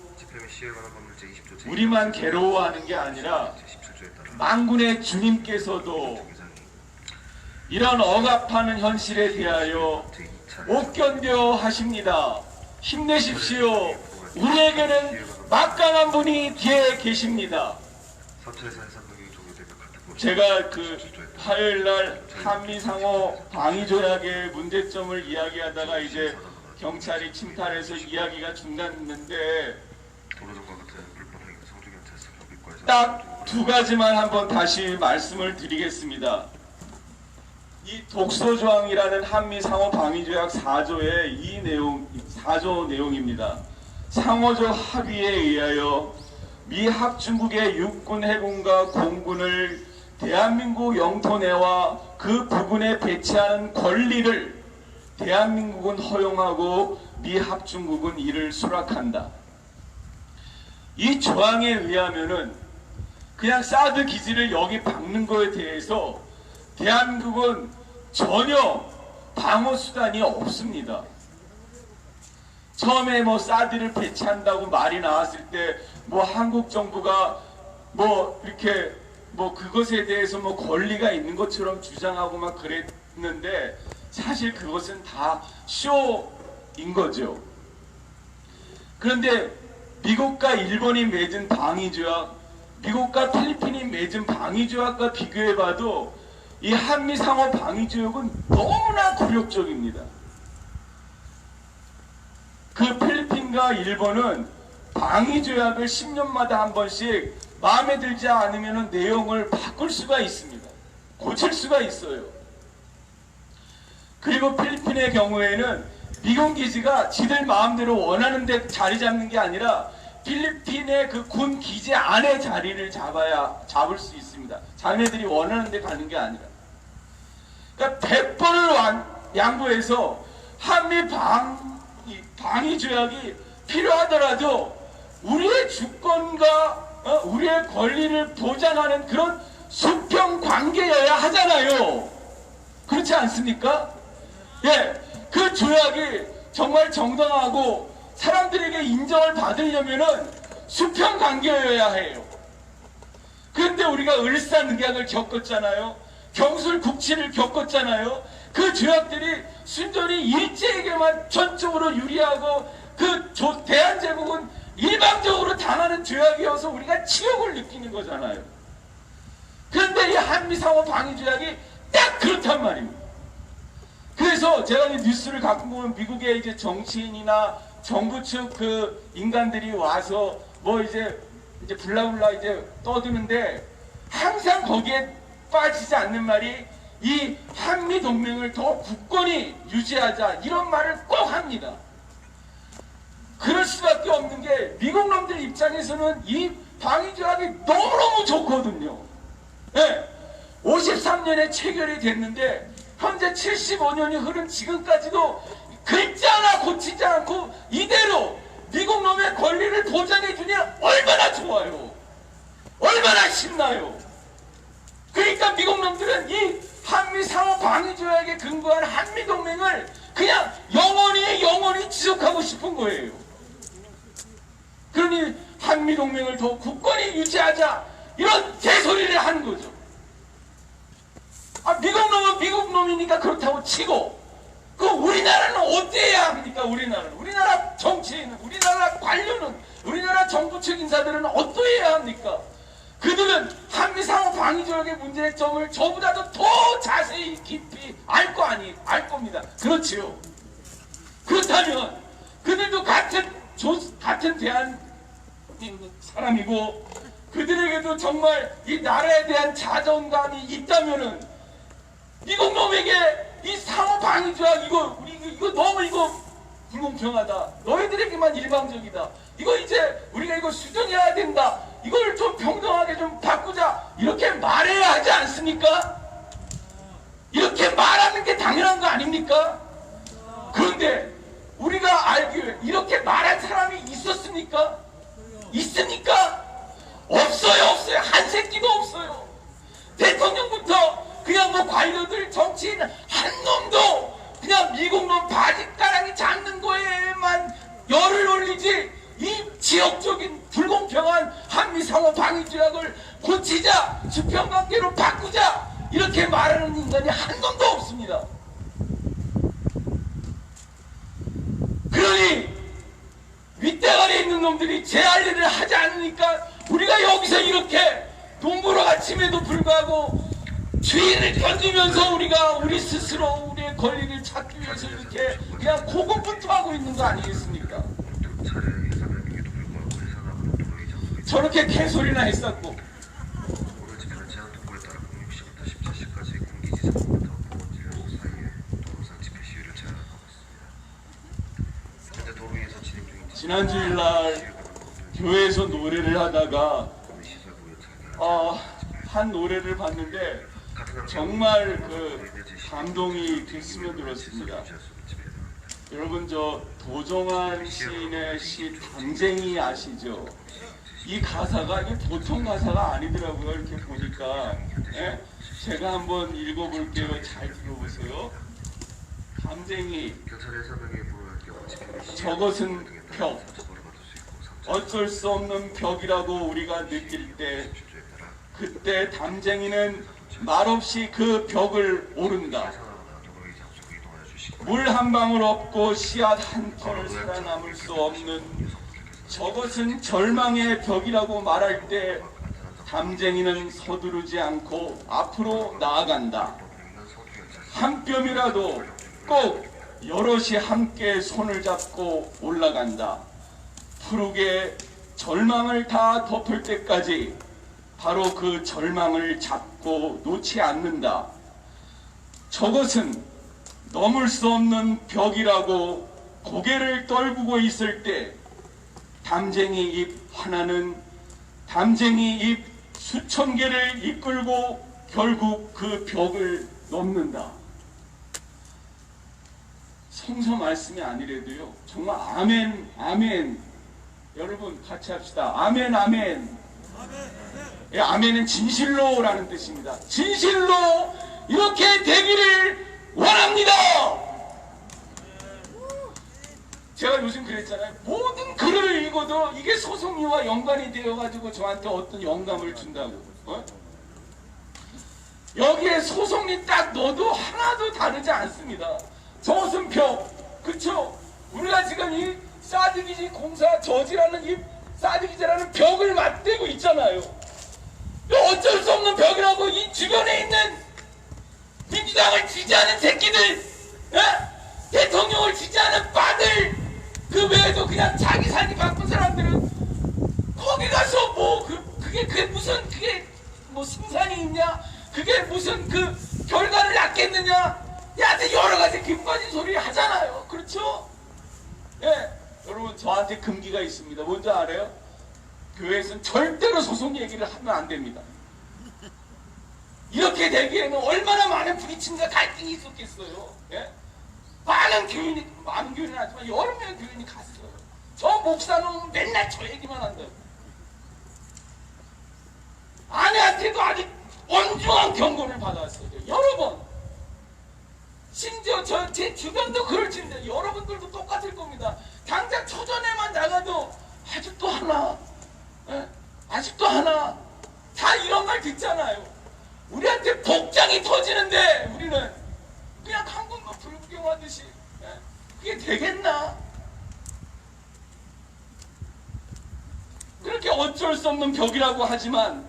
Speaker 3: 우리만 괴로워하는 게 아니라 만군의 주님께서도 이런 억압하는 현실에 대하여 못 견뎌 하십니다. 힘내십시오. 우리에게는 막강한 분이 뒤에 계십니다. 제가 그 화요일날 한미상호 방위조약의 문제점을 이야기하다가 이제 경찰이 침탈해서 이야기가 중단됐는데 딱 두 가지만 한번 다시 말씀을 드리겠습니다. 이 독소조항이라는 한미상호 방위조약 4조의 4조 내용입니다. 상호적 합의에 의하여 미 합중국의 육군, 해군과 공군을 대한민국 영토 내와 그 부근에 배치하는 권리를 대한민국은 허용하고 미 합중국은 이를 수락한다. 이 조항에 의하면은 그냥 사드 기지를 여기 박는 거에 대해서 대한민국은 전혀 방어 수단이 없습니다. 처음에 뭐 사드를 배치한다고 말이 나왔을 때 뭐 한국 정부가 뭐 이렇게 뭐 그것에 대해서 뭐 권리가 있는 것처럼 주장하고 막 그랬는데 사실 그것은 다 쇼인 거죠. 그런데 미국과 일본이 맺은 방위조약, 미국과 필리핀이 맺은 방위조약과 비교해봐도 이 한미 상호 방위조약은 너무나 굴욕적입니다. 그 필리핀과 일본은 방위조약을 10년마다 한 번씩 마음에 들지 않으면 내용을 바꿀 수가 있습니다. 고칠 수가 있어요. 그리고 필리핀의 경우에는 미군 기지가 지들 마음대로 원하는 데 자리 잡는 게 아니라 필리핀의 그 군 기지 안에 자리를 잡을 수 있습니다. 자네들이 원하는 데 가는 게 아니라. 그러니까 100번을 양보해서 한미 방위 조약이 필요하더라도 우리의 주권과 우리의 권리를 보장하는 그런 수평 관계여야 하잖아요. 그렇지 않습니까? 예, 그 조약이 정말 정당하고 사람들에게 인정을 받으려면은 수평 관계여야 해요. 그런데 우리가 을사늑약을 겪었잖아요. 경술 국치를 겪었잖아요. 그 조약들이 순전히 일제에게만 전적으로 유리하고 그 대한제국은 일방적으로 당하는 조약이어서 우리가 치욕을 느끼는 거잖아요. 그런데 이 한미상호 방위조약이 딱 그렇단 말입니다. 그래서 제가 이 뉴스를 가끔 보면 미국의 이제 정치인이나 정부 측 그 인간들이 와서 뭐 이제 블라블라 이제 떠드는데 항상 거기에 빠지지 않는 말이 이 한미 동맹을 더 굳건히 유지하자 이런 말을 꼭 합니다. 그럴 수밖에 없는 게 미국 놈들 입장에서는 이 방위조약이 너무너무 좋거든요. 네. 53년에 체결이 됐는데 현재 75년이 흐른 지금까지도 글자 하나 고치지 않고 이대로 미국 놈의 권리를 보장해 주니 얼마나 좋아요. 얼마나 신나요. 그러니까 미국 놈들은 이 한미 상호 방위조약에 근거한 한미 동맹을 그냥 영원히 지속하고 싶은 거예요. 그러니 한미 동맹을 더 굳건히 유지하자 이런 개소리를 하는 거죠. 미국 놈은 미국 놈이니까 그렇다고 치고 그 우리나라는 어때야 합니까? 우리나라 정치인은, 우리나라 관료는, 우리나라 정부 측 인사들은 어떠해야 합니까? 그들은 한미 상호 방위조약의 문제점을 저보다도 더 자세히 깊이 알 겁니다. 그렇지요. 그렇다면 그들도 같은 대한 사람이고 그들에게도 정말 이 나라에 대한 자존감이 있다면은 미국 놈에게 이 상호 방위조약 이거 너무 불공평하다. 너희들에게만 일방적이다. 이제 우리가 이거 수정해야 된다. 이걸 좀 평등하게 좀 바꾸자. 이렇게 말해야 하지 않습니까? 이렇게 말하는 게 당연한 거 아닙니까? 그런데 우리가 알기에 이렇게 말한 사람이 있었습니까? 있습니까? 없어요. 한 새끼도 없어요. 대통령부터 그냥 뭐 관료들 정치인 한 놈도 그냥 미국 놈 바짓가랑이 잡는 거에만 열을 올리지 이 지역적인 불공평한 한미 상호 방위조약을 고치자, 수평관계로 바꾸자 이렇게 말하는 인간이 한 놈도 없습니다. 그러니 윗대가리에 있는 놈들이 제 할 일을 하지 않으니까 우리가 여기서 이렇게 동부로 아침에도 불구하고 주의를 던지면서 우리 스스로 우리의 권리를 찾기 위해서 이렇게 그냥 고군분투하고 있는 거 아니겠습니까? 저렇게 개소리나 했었고
Speaker 6: 오늘 집회는 제한 통보에 따라 06시부터 14시까지 군기지 정부부터 보건진료소 사이에 도로상 집회 시위를 제한하고 있습니다. 현재 도로 위에서 진행 중인
Speaker 3: 지난 주일날 교회에서 노래를 하다가 한 노래를 봤는데 정말 감동이 스며들었습니다. 여러분 도종환 시인의 시 담쟁이 아시죠? 이 가사가 이게 보통 가사가 아니더라고요. 이렇게 보니까 제가 한번 읽어볼게요. 잘 들어보세요. 담쟁이 저것은 벽 어쩔 수 없는 벽이라고 우리가 느낄 때 그때 담쟁이는 말없이 그 벽을 오른다. 물 한 방울 없고 씨앗 한 톨 살아남을 수 없는 저것은 절망의 벽이라고 말할 때 담쟁이는 서두르지 않고 앞으로 나아간다. 한 뼘이라도 꼭 여럿이 함께 손을 잡고 올라간다. 푸르게 절망을 다 덮을 때까지 바로 그 절망을 잡고 놓지 않는다. 저것은 넘을 수 없는 벽이라고 고개를 떨구고 있을 때 담쟁이 잎 하나는 담쟁이 잎 수천 개를 이끌고 결국 그 벽을 넘는다. 성서 말씀이 아니래도요, 정말 아멘 아멘. 여러분 같이 합시다. 아멘 아멘. 예, 아멘은 진실로라는 뜻입니다. 진실로 이렇게 되기를 원합니다. 제가 요즘 그랬잖아요. 모든 글을 읽어도 이게 소송이와 연관이 되어가지고 저한테 어떤 영감을 준다고. 여기에 소송이 딱 넣어도 하나도 다르지 않습니다. 저것은 벽, 그쵸? 우리가 지금 이 사드기지 공사 저지라는 이 사드기지라는 벽을 맞대고 있잖아요. 어쩔 수 없는 벽이라고. 이 주변에 있는 민주당을 지지하는 새끼들, 대통령을 지지하는 빠들, 그 외에도 그냥 자기 살기 바쁜 사람들은 거기 가서 뭐 그게 무슨 그게 뭐 승산이 있냐? 그게 무슨 그 결과를 낳겠느냐? 야한테 여러 가지 김빠진 소리 하잖아요. 그렇죠? 예, 여러분 저한테 금기가 있습니다. 뭔지 알아요? 교회에서는 절대로 소송 얘기를 하면 안 됩니다. 이렇게 되기에는 얼마나 많은 부딪힘과 갈등이 있었겠어요. 예? 많은 교인은 아니지만 여러 명의 교인이 갔어요. 저 목사는 맨날 저 얘기만 한다고. 아내한테도 아주 엄중한 경고를 받았어요. 여러 번. 심지어 제 주변도 그럴 텐데 여러분들도 똑같을 겁니다. 당장 초전에만 나가도 아직도 하나, 아직도 하나, 다 이런 말 듣잖아요. 우리한테 복장이 터지는데 우리는 그냥 한국만 불구경하듯이 그게 되겠나? 그렇게 어쩔 수 없는 벽이라고 하지만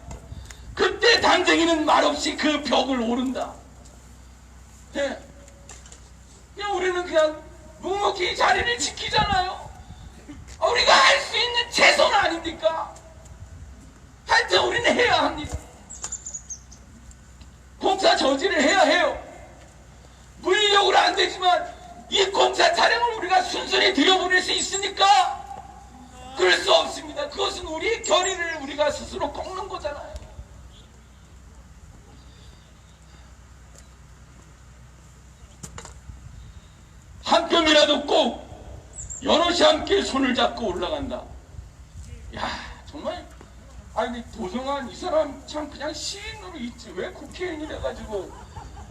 Speaker 3: 그때 담쟁이는 말없이 그 벽을 오른다. 그냥 우리는 그냥 묵묵히 자리를 지키잖아요. 우리가 할 수 있는 최선 아닙니까? 하여튼 우리는 해야 합니다. 공사 저지를 해야 해요. 물리력으로 안 되지만 이 공사 차량을 우리가 순순히 들여보낼 수 있습니까? 그럴 수 없습니다. 그것은 우리의 결의를 우리가 스스로 꺾는 거잖아요. 한 뼘이라도 꼭 여럿이 함께 손을 잡고 올라간다. 야, 정말 아니 도성한 이 사람 참 그냥 시인으로 있지 왜 국회의원이 돼가지고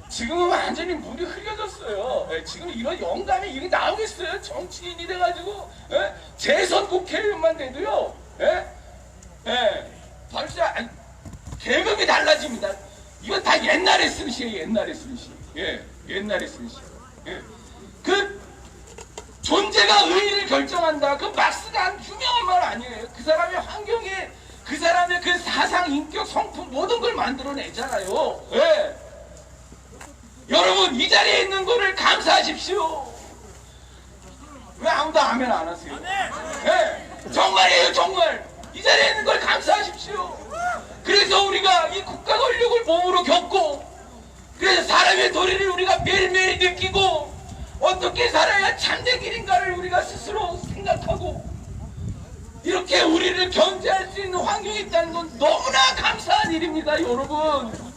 Speaker 3: 지금은 완전히 물이 흐려졌어요. 지금 이런 영감이 이게 나오겠어요? 정치인이 돼가지고 재선 국회의원만 돼도요. 벌써 계급이 달라집니다. 이건 다 옛날에 쓴 시예요. 옛날에 쓴 시. 옛날에 쓴 시. 그 존재가 의의를 결정한다. 그 막스가 한 유명한 말 아니에요. 그 사람의 환경에 그 사람의 그 사상, 인격, 성품 모든 걸 만들어내잖아요. 여러분 이 자리에 있는 거를 감사하십시오. 왜 아무도 아멘 안 하세요? 정말이에요. 정말 이 자리에 있는 걸 감사하십시오. 그래서 우리가 이 국가 권력을 몸으로 겪고 그래서 사람의 도리를 우리가 매일매일 느끼고 어떻게 살아야 참된 길인가를 우리가 스스로 생각하고 이렇게 우리를 견제할 수 있는 환경이 있다는 건 너무나 감사한 일입니다. 여러분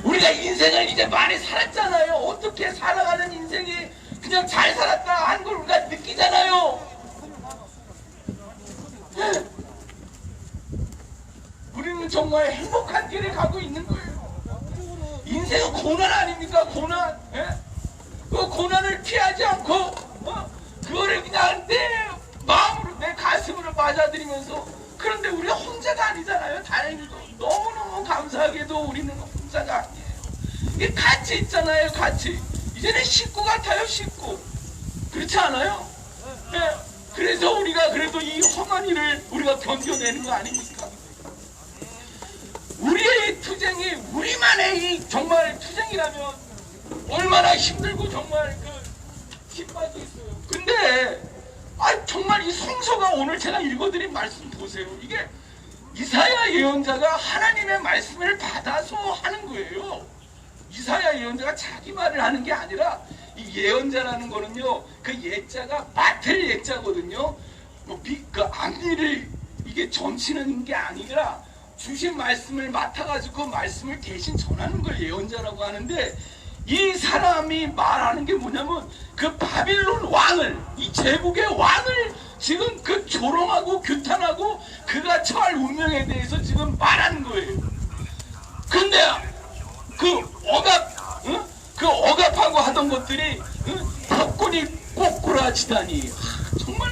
Speaker 3: 우리가 인생을 이제 많이 살았잖아요. 어떻게 살아가는 인생이 그냥 잘 살았다 하는 걸 우리가 느끼잖아요. 우리는 정말 행복한 길을 가고 있는 거예요. 인생은 고난 아닙니까? 고난. 그 고난을 피하지 않고 그거를 그냥 내 마음으로 내 가슴으로 맞아들이면서 그런데 우리가 혼자가 아니잖아요. 다행히도 너무너무 감사하게도 우리는 혼자가 아니에요. 이게 같이 있잖아요. 같이 이제는 식구 같아요. 식구 그렇지 않아요? 그래서 우리가 그래도 이 험한 일을 우리가 견뎌내는 거 아닙니까? 우리의 투쟁이 우리만의 이 정말 투쟁이라면 얼마나 힘들고 정말 힘 빠져 있어요. 근데 정말 이 성서가 오늘 제가 읽어드린 말씀 보세요. 이게 이사야 예언자가 하나님의 말씀을 받아서 하는 거예요. 이사야 예언자가 자기 말을 하는 게 아니라 이 예언자라는 거는요, 그 예자가 맡을 예자거든요. 그 앞니를 이게 점치는 게 아니라 주신 말씀을 맡아가지고 그 말씀을 대신 전하는 걸 예언자라고 하는데, 이 사람이 말하는 게 뭐냐면 그 바빌론 왕을, 이 제국의 왕을 지금 그 조롱하고 규탄하고 그가 처할 운명에 대해서 지금 말하는 거예요. 근데 그 억압하고 하던 것들이 덕분이 꼬꾸라지다니 정말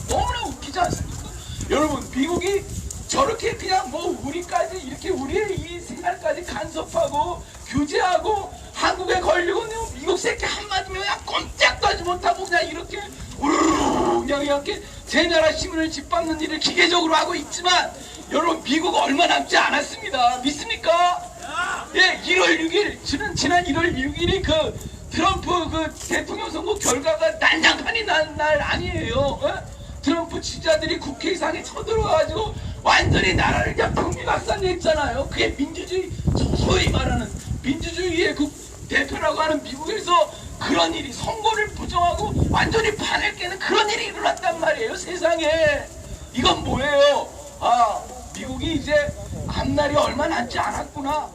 Speaker 3: 너무나 웃기지 않습니까? 여러분, 미국이 저렇게 그냥 우리까지 이렇게 우리의 이 생활까지 간섭하고 규제하고 한국에 걸리고 미국 새끼 한마디면 그냥 꼼짝도 하지 못하고 그냥 이렇게 우르르 그냥 이렇게 제 나라 시민을 짓밟는 일을 기계적으로 하고 있지만, 여러분, 미국 얼마 남지 않았습니다. 믿습니까? 예, 1월 6일 지난 1월 6일이 그 트럼프 그 대통령 선거 결과가 난장판이 난 날 아니에요. 트럼프 지지자들이 국회의상에 쳐들어가가지고 완전히 나라를 그냥 평미박산냈잖아요. 그게 민주주의, 소위 말하는 민주주의의 그 대표라고 하는 미국에서 그런 일이, 선거를 부정하고 완전히 판을 깨는 그런 일이 일어났단 말이에요, 세상에. 이건 뭐예요? 미국이 이제 앞날이 얼마 남지 않았구나.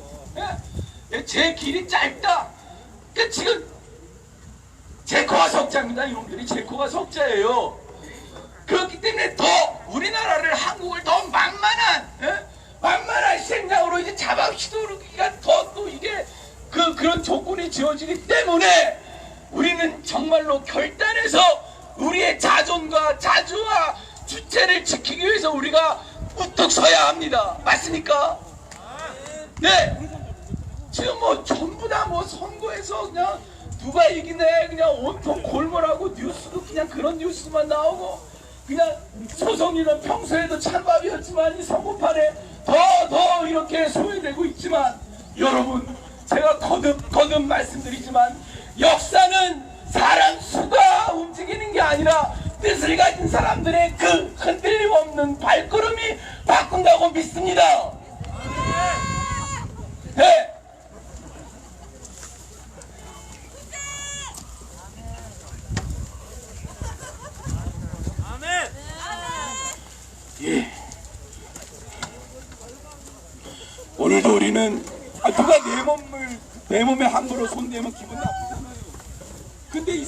Speaker 3: 제 길이 짧다. 지금 제코가 석자입니다. 이놈들이 제코가 석자예요. 그렇기 때문에 더 우리나라를, 한국을 더 만만한 생각으로 이제 잡아치도록기가 더 또 이게 그런 조건이 지어지기 때문에 우리는 정말로 결단해서 우리의 자존과 자주와 주체를 지키기 위해서 우리가 우뚝 서야 합니다. 맞습니까? 네. 지금 전부 다 선거에서 그냥 누가 이기네 그냥 온통 골몰하고 뉴스도 그냥 그런 뉴스만 나오고, 그냥 조선일은 평소에도 찬밥이었지만 이 선거판에 더 이렇게 소외되고 있지만, 여러분, 제가 거듭 말씀드리지만 역사는 사람 수가 움직이는 게 아니라 뜻을 가진 사람들의 그 흔들림 없는 발걸음이 바꾼다고 믿습니다. 네. 예. 오늘도 우리는 누가 내 몸에 함부로 손대면 기분 나쁘잖아요. 근데 이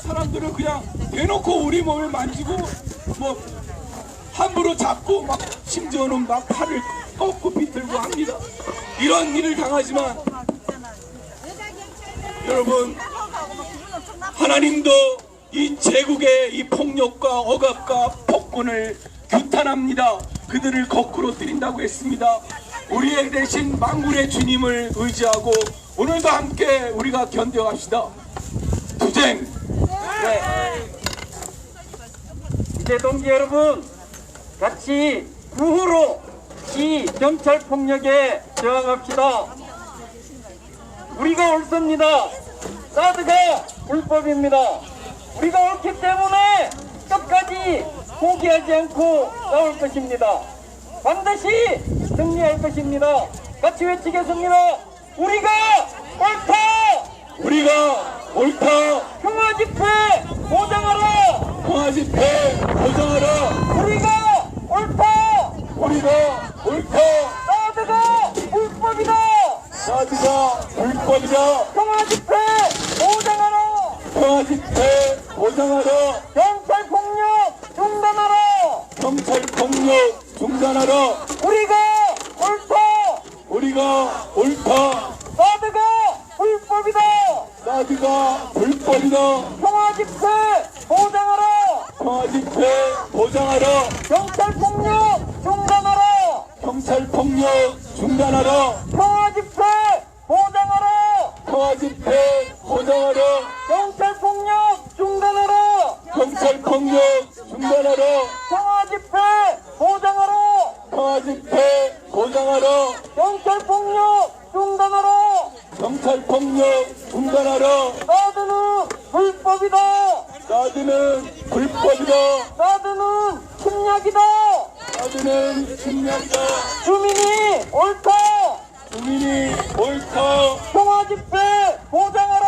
Speaker 3: 사람들은 그냥 대놓고 우리 몸을 만지고 함부로 잡고 심지어는 팔을 꺾고 비틀고 합니다. 이런 일을 당하지만 여러분, 하나님도 이 제국의 이 폭력과 억압과 폭군을 규탄합니다. 그들을 거꾸로 들인다고 했습니다. 우리의 대신 만군의 주님을 의지하고 오늘도 함께 우리가 견뎌갑시다. 투쟁.
Speaker 2: 네. 이제 동지 여러분, 같이 구호로 이 경찰 폭력에 저항합시다. 우리가 옳습니다. 사드가 불법입니다. 우리가 옳기 때문에 끝까지 포기하지 않고 싸울 것입니다. 반드시 승리할 것입니다. 같이 외치겠습니다. 우리가 옳다!
Speaker 3: 우리가 옳다!
Speaker 2: 평화 집회 보장하라!
Speaker 3: 평화 집회 보장하라!
Speaker 2: 우리가 옳다!
Speaker 3: 우리가 옳다!
Speaker 2: 사드가 불법이다!
Speaker 3: 사드가 불법이다!
Speaker 2: 평화 집회 보장하라!
Speaker 3: 평화 집회 보장하라!
Speaker 2: 경찰 폭력 중단하라!
Speaker 3: 경찰 폭력 중단하라!
Speaker 2: 우리가 옳다!
Speaker 3: 우리가 옳다!
Speaker 2: 사드가 불법이다!
Speaker 3: 사드가 불법이다!
Speaker 2: 평화 집회 보장하라!
Speaker 3: 평화 집회 보장하라!
Speaker 2: 경찰 폭력 중단하라!
Speaker 3: 경찰 폭력 중단하라!
Speaker 2: 평화 집회 보장하라!
Speaker 3: 평화 집회 보장하라!
Speaker 2: 경찰 폭력 중단하라!
Speaker 3: 경찰 폭력 중단하라! 경찰폭력 중단하라.
Speaker 2: 사드는 불법이다.
Speaker 3: 사드는 불법이다.
Speaker 2: 사드는 침략이다.
Speaker 3: 사드는 침략이다.
Speaker 2: 주민이 옳다.
Speaker 3: 주민이 옳다.
Speaker 2: 평화집회 보장하라.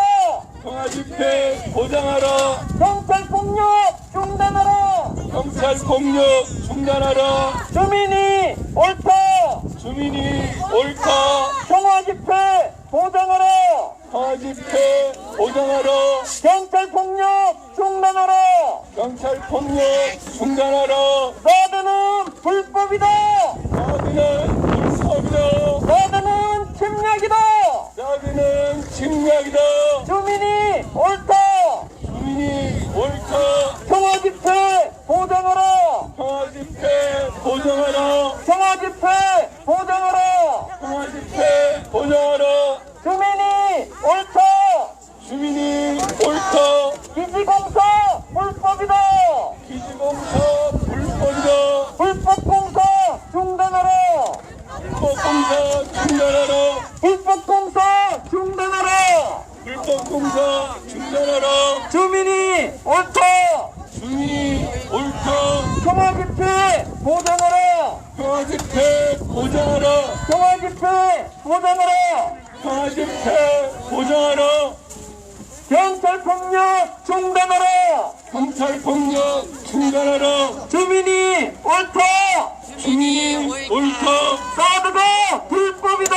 Speaker 3: 평화집회 보장하라.
Speaker 2: 경찰폭력 중단하라.
Speaker 3: 경찰폭력 중단하라.
Speaker 2: 주민이 옳다.
Speaker 3: 주민이 옳다.
Speaker 2: 평화집회 보장하라.
Speaker 3: 평화집회 보장하라.
Speaker 2: 경찰폭력 중단하라.
Speaker 3: 경찰폭력 중단하라.
Speaker 2: 사드는 불법이다.
Speaker 3: 사드는 불법이다.
Speaker 2: 사드는 침략이다.
Speaker 3: 사드는 침략이다.
Speaker 2: 주민이 옳다.
Speaker 3: 주민이 옳다.
Speaker 2: 평화집회 보장하라.
Speaker 3: 평화집회 보장하라.
Speaker 2: 평화집회 보장하라.
Speaker 3: 평화집회 보장하라.
Speaker 2: 주민이 옳다.
Speaker 3: 주민이 옳다.
Speaker 2: 기지공사 불법이다.
Speaker 3: 기지공사 불법이다.
Speaker 2: 불법공사 중단하라.
Speaker 3: 불법공사 중단하라.
Speaker 2: 불법공사 중단하라.
Speaker 3: 불법공사 중단하라.
Speaker 2: 주민이 옳다.
Speaker 3: 주민이 옳다.
Speaker 2: 평화집회 보장하라.
Speaker 3: 평화집회 보장하라.
Speaker 2: 평화집회 보장하라.
Speaker 3: 평화집회 보장하라.
Speaker 2: 경찰폭력 중단하라.
Speaker 3: 경찰폭력 중단하라.
Speaker 2: 주민이 옳다.
Speaker 3: 주민이 옳다.
Speaker 2: 사드가 불법이다.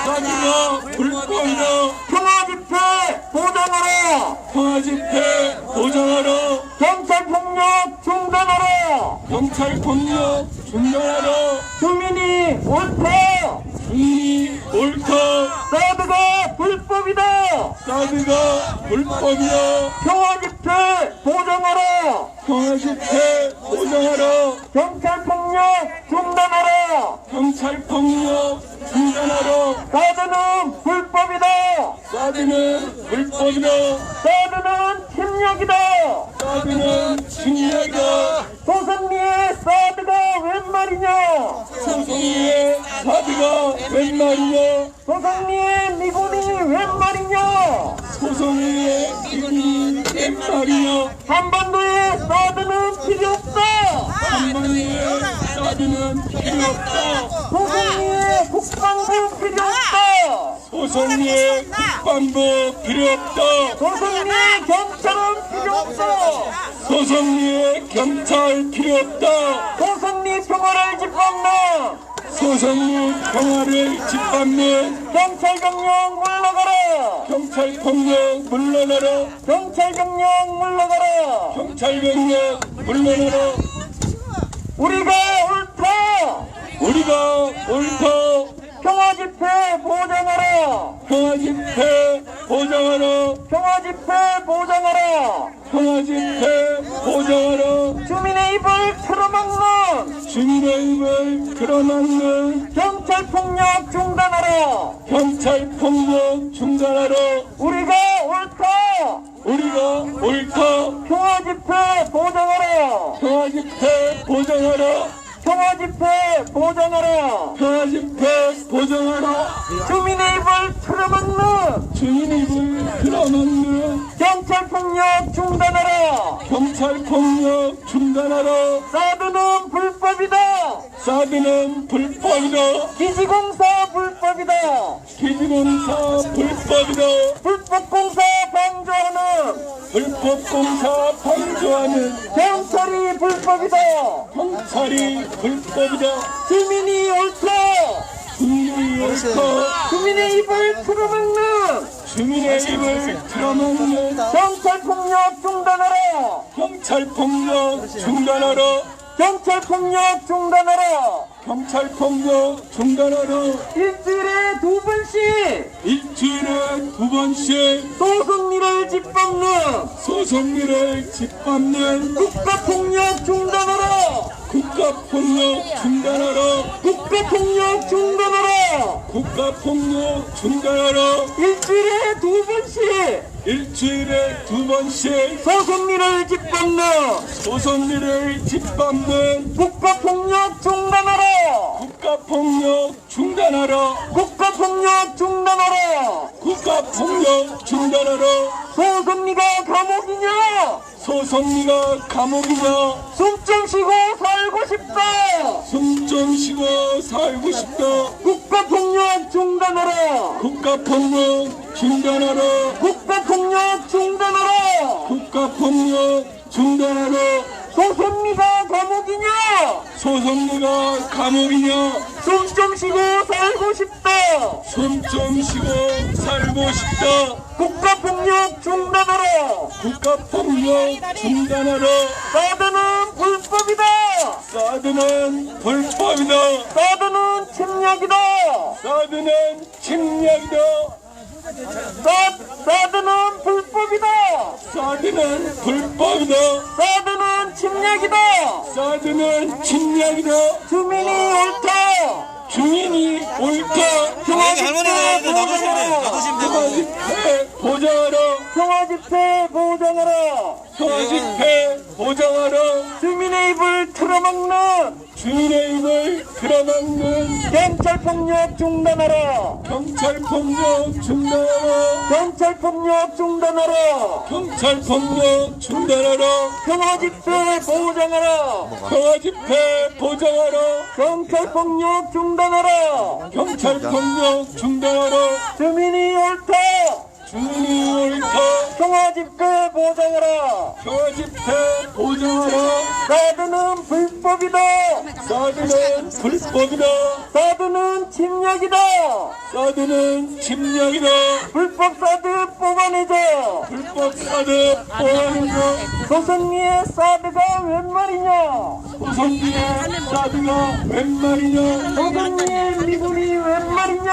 Speaker 3: 사드가 불법이다.
Speaker 2: 평화집회 보장하라.
Speaker 3: 평화집회 보장하라.
Speaker 2: 경찰폭력 중단하라.
Speaker 3: 경찰폭력 중단하라.
Speaker 2: 주민이 옳다.
Speaker 3: 주민이 옳다.
Speaker 2: 사드가 불법이다.
Speaker 3: 사드가 불법이다.
Speaker 2: 평화집회 보장하라.
Speaker 3: 평화집회 보장하라.
Speaker 2: 경찰폭력 중단하라.
Speaker 3: 경찰폭력 중단하라.
Speaker 2: 사드는 불법이다.
Speaker 3: 사드는 불법이다.
Speaker 2: 사드는 침략이다.
Speaker 3: 사드는 침략이다.
Speaker 2: 조선미의 사드가 웬 말이냐.
Speaker 3: 소송이의 사드가 웬 말이냐.
Speaker 2: 조선미의 미군이 웬 말이냐.
Speaker 3: 소송이의 미군이 웬 말이냐.
Speaker 2: 한반도에 사드는 필요 없다.
Speaker 3: 한반도에 사드는 필요 없다.
Speaker 2: 조선미의 국방부 필요 없다.
Speaker 3: 소송리의 국방부 필요 없다.
Speaker 2: 조선미의 경찰은 필요 없다.
Speaker 3: 소송리의 경찰 필요 없다.
Speaker 2: 조선미 평화를 짓밟는
Speaker 3: 소송리 평화를 짓밟는
Speaker 2: 경찰경령 물러가라.
Speaker 3: 경찰폭력 물러나라.
Speaker 2: 경찰경령 물러가라.
Speaker 3: 경찰병력 물러나라.
Speaker 2: 우리가 옳다.
Speaker 3: 우리가 옳다.
Speaker 2: 평화집회 보장하라.
Speaker 3: 평화집회 보장하라.
Speaker 2: 평화집회 보장하라.
Speaker 3: 평화집회 보장하라.
Speaker 2: 주민의 입을 틀어막는
Speaker 3: 주민의 입을 틀어막는
Speaker 2: 경찰폭력 중단하라.
Speaker 3: 경찰폭력 중단하라.
Speaker 2: 우리가 옳다.
Speaker 3: 우리가 옳다.
Speaker 2: 평화집회 보장하라.
Speaker 3: 평화집회 보장하라.
Speaker 2: 평화집회 보장하라.
Speaker 3: 평화집회 보장하라.
Speaker 2: 주민의 입을 틀어막는
Speaker 3: 주민의 입을 틀어막는
Speaker 2: 경찰폭력 중단하라.
Speaker 3: 경찰폭력 중단하라.
Speaker 2: 사드는 불법이다.
Speaker 3: 사드는 불법이다.
Speaker 2: 기지공사 불법이다.
Speaker 3: 기지공사 불법이다.
Speaker 2: 불법공사 방조하는
Speaker 3: 불법공사 방조하는
Speaker 2: 경찰이 불법이다.
Speaker 3: 경찰이 불법이다.
Speaker 2: 주민이 옳다.
Speaker 3: 주민이 옳다.
Speaker 2: 주민의 입을 틀어막는
Speaker 3: 주민의 입을 틀어막는
Speaker 2: 경찰폭력 중단하라.
Speaker 3: 경찰폭력 중단하라.
Speaker 2: 경찰폭력 중단하라.
Speaker 3: 경찰폭력 중단하라.
Speaker 2: 일주일에 2번씩
Speaker 3: 일주일에 2번씩
Speaker 2: 소송리를 짓밟는
Speaker 3: 소송리를 짓밟는
Speaker 2: 국가폭력 중단하라.
Speaker 3: 국가폭력 중단하라.
Speaker 2: 국가폭력 중단하라.
Speaker 3: 국가폭력 중단하라.
Speaker 2: 일주일에 2번씩
Speaker 3: 일주일에 2번씩
Speaker 2: 소송리를 짓밟는
Speaker 3: 소송리를 짓밟는
Speaker 2: 국가폭력 중단하라.
Speaker 3: 국가폭력 중단하라.
Speaker 2: 국가폭력 중단하라.
Speaker 3: 국가 국가폭력 중단하라.
Speaker 2: 소선미가 감옥이냐?
Speaker 3: 소선미가 감옥이냐?
Speaker 2: 숨 좀 쉬고 살고 싶다.
Speaker 3: 숨 좀 쉬고 살고 싶다.
Speaker 2: 국가폭력 중단하라.
Speaker 3: 국가폭력 중단하라.
Speaker 2: 국가폭력 중단하라.
Speaker 3: 국가폭력 중단하라.
Speaker 2: 소선미가 감옥이냐?
Speaker 3: 소선미가 감옥이냐?
Speaker 2: 숨 좀 쉬고 살고 싶다.
Speaker 3: 숨 좀 쉬고 살고 싶다.
Speaker 2: 국가폭력 중단하라.
Speaker 3: 국가폭력 중단하라.
Speaker 2: 사드는 불법이다.
Speaker 3: 사드는 불법이다.
Speaker 2: 사드는 침략이다.
Speaker 3: 사드는 침략이다.
Speaker 2: 사드는 불법이다.
Speaker 3: 사드는 불법이다.
Speaker 2: 사드는 침략이다.
Speaker 3: 사드는 침략이다.
Speaker 2: 주민이 옳다.
Speaker 3: 주인이 옳다.
Speaker 1: 할머니가 놔두시면 돼. 놔두시면 되고.
Speaker 3: 평화집회 보장하라.
Speaker 2: 평화집회 보장하라.
Speaker 3: 평화집회 보장하라.
Speaker 2: 주민의 입을 틀어막는
Speaker 3: 주인의 입을 틀어막는
Speaker 2: 경찰폭력 중단하라.
Speaker 3: 경찰폭력 중단하라.
Speaker 2: 경찰폭력 중단하라.
Speaker 3: 경찰폭력 중단하라.
Speaker 2: 평화집회 보장하라.
Speaker 3: 평화집회 보장하라.
Speaker 2: 경찰폭력 중단하라.
Speaker 3: 경찰폭력 중단하라.
Speaker 2: 주민이 옳다.
Speaker 3: 주인이 옳다.
Speaker 2: 평화집회 보장하라.
Speaker 3: 평화집회 보장하라.
Speaker 2: 사드는 불법이다.
Speaker 3: 사드는 불법이다.
Speaker 2: 사드는 침략이다.
Speaker 3: 사드는 침략이다.
Speaker 2: 불법 사드 뽑아내자.
Speaker 3: 불법 사드 보안이다.
Speaker 2: 조선미의 사드가 웬 말이냐?
Speaker 3: 소선미의 사드가 웬 말이냐?
Speaker 2: 조선미의 미군이 웬 말이냐?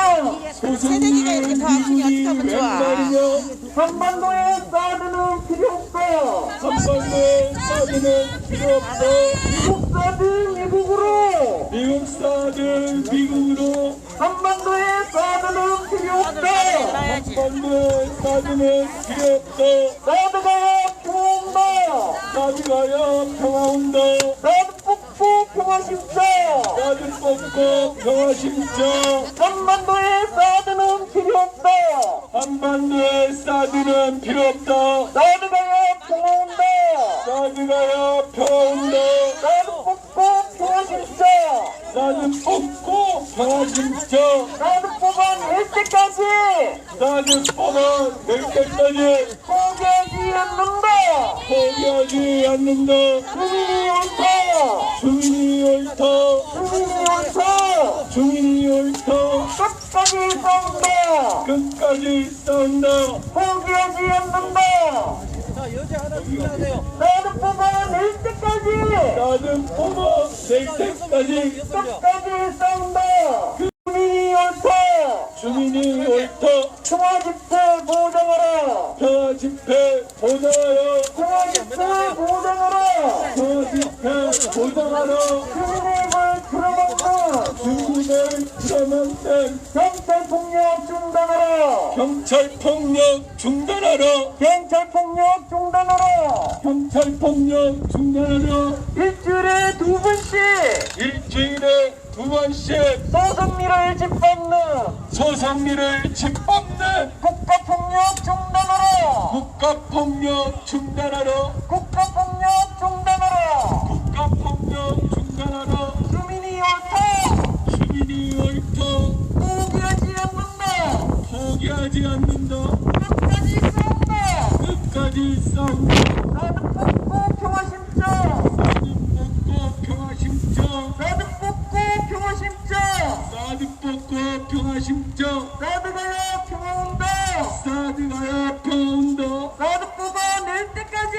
Speaker 3: 소선미의 미군이 웬 말이냐?
Speaker 2: 한반도의 사드는 필요 없다.
Speaker 3: 한반도의 사드는 필요 없다.
Speaker 2: 미국 사드 미국으로.
Speaker 3: 미국 사드 미국으로.
Speaker 2: 한반도의 사드는 필요 없다.
Speaker 3: 한반도의 사드는 필요 없다.
Speaker 2: 사드가 평화 온다.
Speaker 3: 사드가야 평화 온다.
Speaker 2: 사드 뽑고 평화 심자.
Speaker 3: 사드 뽑고 평화 심자.
Speaker 2: 한반도의 사드는 필요 없다.
Speaker 3: 한반도의 사드는 필요 없다.
Speaker 2: 사드가야 평화 온다.
Speaker 3: 사드가야 평화 온다.
Speaker 2: 사드 뽑고 평화 심자.
Speaker 3: 사드 뽑고 평화 심자.
Speaker 2: 사드 뽑아낼 때까지
Speaker 3: 사드 뽑아낼 때까지
Speaker 2: 포기하지 않는다.
Speaker 3: 포기하지 않는다.
Speaker 2: 주민이 옳다.
Speaker 3: 주인이 옳다.
Speaker 2: 주민이 옳다.
Speaker 3: 주인이 옳다.
Speaker 2: 끝까지 싸운다.
Speaker 3: 끝까지 싸운다.
Speaker 2: 포기하지 않는다. 사드 뽑아낼 때까지
Speaker 3: 사드 뽑아낼 때까지
Speaker 2: 끝까지 싸운다. 주민이 옳다.
Speaker 3: 주민이 옳다.
Speaker 2: 평화집회 보장하라.
Speaker 3: 평화집회 보장하라.
Speaker 2: 평화집회 보장하라.
Speaker 3: 평화집회 보장하라.
Speaker 2: 주민의 입을 틀어막는
Speaker 3: 주민을 틀어막는
Speaker 2: 경찰폭력 중단하라.
Speaker 3: 경찰폭력 중단하라.
Speaker 2: 경찰폭력 중단하라.
Speaker 3: 경찰폭력 중단하라.
Speaker 2: 일주일에 2번씩
Speaker 3: 일주일에 2번씩
Speaker 2: 소선미를 짓밟는
Speaker 3: 소선미를 짓밟는
Speaker 2: 국가폭력 중단하라.
Speaker 3: 국가폭력 중단하라.
Speaker 2: 국가폭력 중단하라.
Speaker 3: 국가폭력 중단하라.
Speaker 2: 주민이 옳다.
Speaker 3: 주민이 옳다.
Speaker 2: 포기하지 않는다.
Speaker 3: 포기하지 않는다.
Speaker 2: 끝까지 싸운다.
Speaker 3: 끝까지 싸운다.
Speaker 2: 사드 뽑고 평화 심자.
Speaker 3: 사드 뽑고 평화 심자.
Speaker 2: 사드 뽑고 평화 심자.
Speaker 3: 사드 뽑고 평화 심자.
Speaker 2: 사드가야 평화 온다.
Speaker 3: 사드가야 평화 온다.
Speaker 2: 사드 뽑아낼 때까지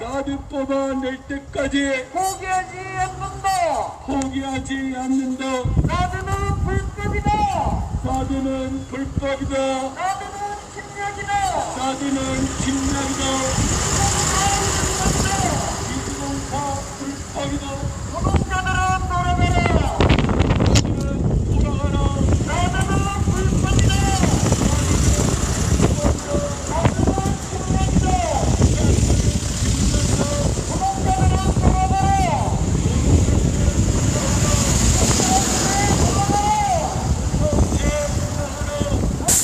Speaker 3: 사드 뽑아낼 때까지
Speaker 2: 포기하지 않는다.
Speaker 3: 포기하지 않는다.
Speaker 2: 사드는 불법이다.
Speaker 3: 사드는 불법이다.
Speaker 2: 사드는 침략이다.
Speaker 3: 사드는 침략이다. 이주공사 불법이다.
Speaker 2: 노동자들은 돌아가라.
Speaker 3: 사드는 돌아가라.
Speaker 2: 사드는 불법이다. 사드는 침략이다. 노동자들은 돌아가라.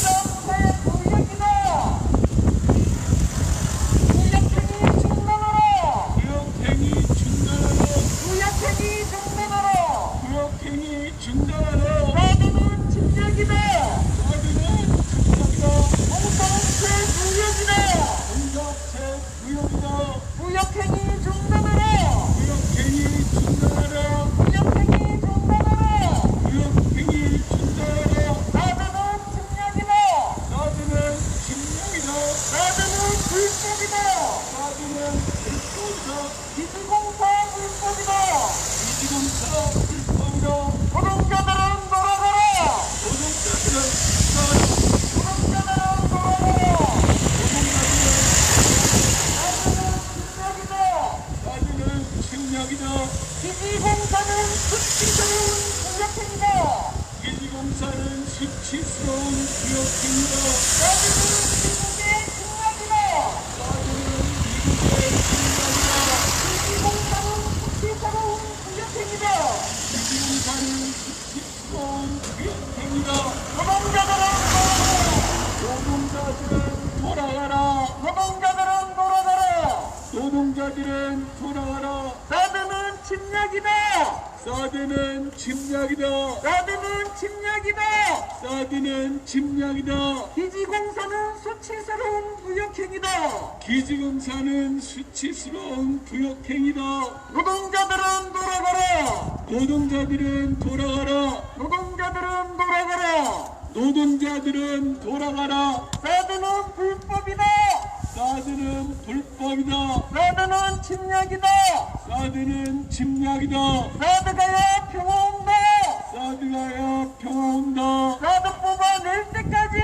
Speaker 2: 공장체 불력이다.
Speaker 3: 노동자들은 돌아가라.
Speaker 2: 사드는 침략이다.
Speaker 3: 사드는 침략이다.
Speaker 2: 사드는 침략이다.
Speaker 3: 사드는 침략이다.
Speaker 2: 기지공사는 수치스러운 부역행위다.
Speaker 3: 기지공사는 수치스러운 부역행위다.
Speaker 2: 노동자들은 돌아가라.
Speaker 3: 노동자들은 돌아가라.
Speaker 2: 노동자들은 돌아가라.
Speaker 3: 노동자들은 돌아가라.
Speaker 2: 사드는 불법이다.
Speaker 3: 사드는 불법이다.
Speaker 2: 사드는 침략이다.
Speaker 3: 사드는 침략이다.
Speaker 2: 사드가야 평화 온다.
Speaker 3: 사드가야 평화 온다.
Speaker 2: 사드 뽑아낼 때까지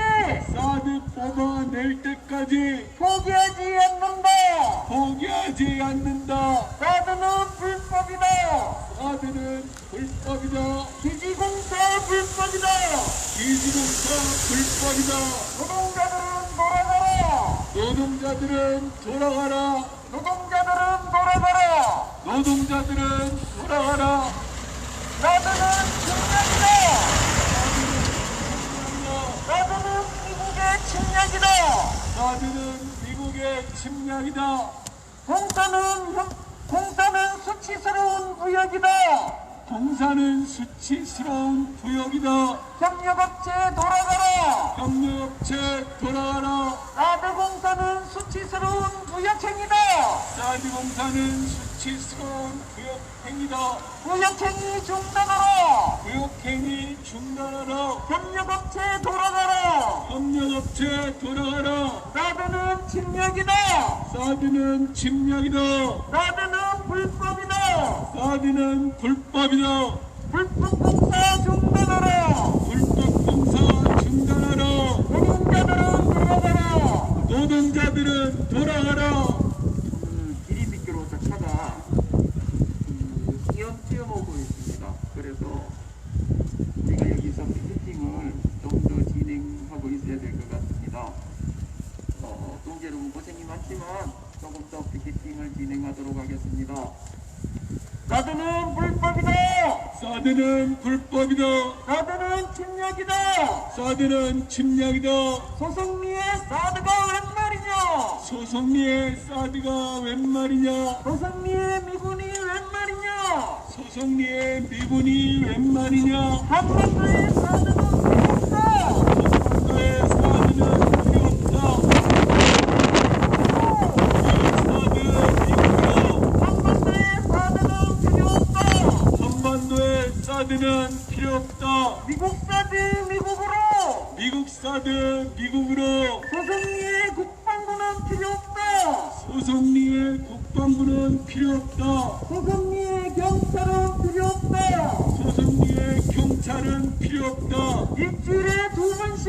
Speaker 3: 사드 뽑아낼 때까지
Speaker 2: 포기하지 않는다.
Speaker 3: 포기하지 않는다.
Speaker 2: 사드는 불법이다.
Speaker 3: 사드는 불법이다.
Speaker 2: 기지공사 불법이다.
Speaker 3: 기지공사 불법이다.
Speaker 2: 노동자들은 돌아가라.
Speaker 3: 노동자들은 돌아가라.
Speaker 2: 노동자들은 돌아가라.
Speaker 3: 노동자들은 돌아가라.
Speaker 2: 사드는 침략이다. 사드는 미국의 침략이다.
Speaker 3: 사드는 미국의 침략이다.
Speaker 2: 공사는 수치스러운 부역이다.
Speaker 3: 공사는 수치스러운 부역이다.
Speaker 2: 협력업체 돌아가라.
Speaker 3: 협력업체 돌아가라.
Speaker 2: 사드 공사는 수치스러운 부역행위다.
Speaker 3: 사드 공사는 수치스러운 부역행위다.
Speaker 2: 부역행위 중단하라.
Speaker 3: 부역행위 중단하라.
Speaker 2: 협력업체 돌아가라.
Speaker 3: 협력업체 돌아가라.
Speaker 2: 사드는 침략이다.
Speaker 3: 사드는 침략이다.
Speaker 2: 사드는 불법이다.
Speaker 3: 사드는 불법이다.
Speaker 2: 불법 공사 중단하라.
Speaker 3: 불법 공사 중단하라.
Speaker 2: 노동자들은 돌아가라.
Speaker 3: 노동자들은 돌아가라.
Speaker 8: 길이 미끄러워서 차가 뛰어오고 있습니다. 그래서 우리가 여기서 피켓팅을 좀 더 진행하고 있어야 될 것 같습니다. 동지 여러분 고생이 많지만 조금 더 피켓팅을 진행하도록 하겠습니다.
Speaker 2: 사드는 불법이다.
Speaker 3: 사드는 불법이다.
Speaker 2: 사드는 침략이다.
Speaker 3: 사드는 침략이다.
Speaker 2: 소송리의 사드가 웬 말이냐.
Speaker 3: 소송리의 사드가 웬 말이냐.
Speaker 2: 소송리의 미군이 웬 말이냐.
Speaker 3: 소송리의 미군이 웬 말이냐.
Speaker 2: 한반도의 사드는 필요 없다.
Speaker 3: 한반도의 사드는 필요 없다. 한반도의 사드는 필요 없다.
Speaker 2: 미국 사드 미국으로.
Speaker 3: 미국 사드 미국으로.
Speaker 2: 소송리의 국방부는 필요 없다.
Speaker 3: 소송리의 국방부는 필요 없다.
Speaker 2: 소송리의 경찰은 필요 없다.
Speaker 3: 소송리의 경찰은 필요 없다.
Speaker 2: 일주일에 2번씩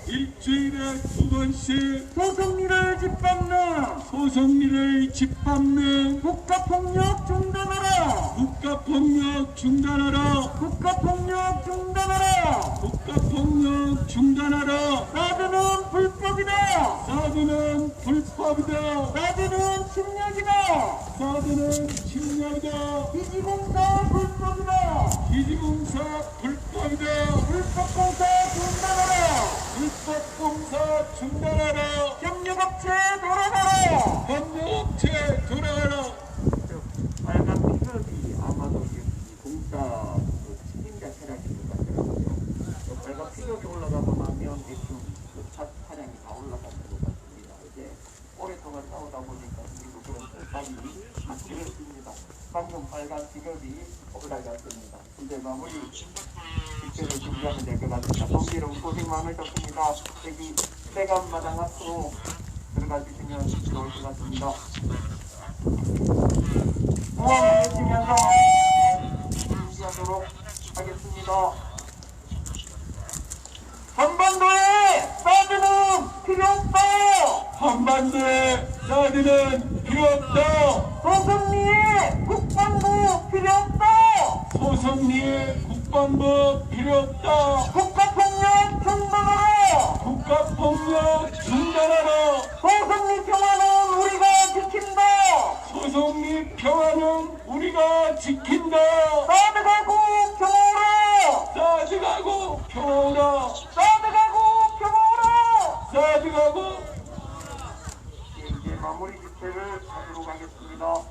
Speaker 3: 일주일에 2번씩
Speaker 2: 소송리를 짓밟는
Speaker 3: 소송리를 짓밟는
Speaker 2: 국가폭력 중단하라.
Speaker 3: 국가폭력 중단하라.
Speaker 2: 국가폭력 중단하라.
Speaker 3: 국가폭력 중단하라.
Speaker 2: 사드는 불법이다.
Speaker 3: 사드는 불법이다.
Speaker 2: 사드는 침략이다.
Speaker 3: 사드는 침략이다.
Speaker 2: 기지공사 불법이다.
Speaker 3: 기지공사 불법이다.
Speaker 2: 불법공사 중단하라.
Speaker 3: 불법공사 중단하라.
Speaker 2: 협력업체 돌아가라.
Speaker 3: 협력업체 돌아가라.
Speaker 8: 빨간 픽업이 아마도 이 공사 책임자 차량인 것 같더라고요. 빨간 픽업이 올라가고 나면 대충 차량이 다 올라가는 것 같습니다. 이제 오랫동안 싸우다 보니까 그리고 그런 빨리 맞추겠습니다. 방금 빨간 픽업이 올라갔습니다. 이제 마무리 집회를 준비하면 될 것 같습니다. 동지 여러분 고생 많으셨습니다. 여기 세간마당 앞으로 들어가 주시면 좋을 것 같습니다. 모함을 외치면서 준비하도록 하겠습니다. 한반도에 사드는 필요 없다.
Speaker 3: 한반도에 사드는 필요 없다.
Speaker 2: 소송리에 국방부 필요 없다.
Speaker 3: 소송리에 국방부 필요 없다.
Speaker 2: 국가폭력 중단하라.
Speaker 3: 국가폭력 중단하라.
Speaker 2: 소송리 평화는 우리가 지킨다.
Speaker 3: 소송리 평화는 우리가 지킨다.
Speaker 2: 사드 가고 평화오라.
Speaker 3: 사드 가고 평화오라.
Speaker 2: 사드 가고 평화오라.
Speaker 3: 사드 가고.
Speaker 8: 이제 마무리 집회를 하도록 하겠습니다.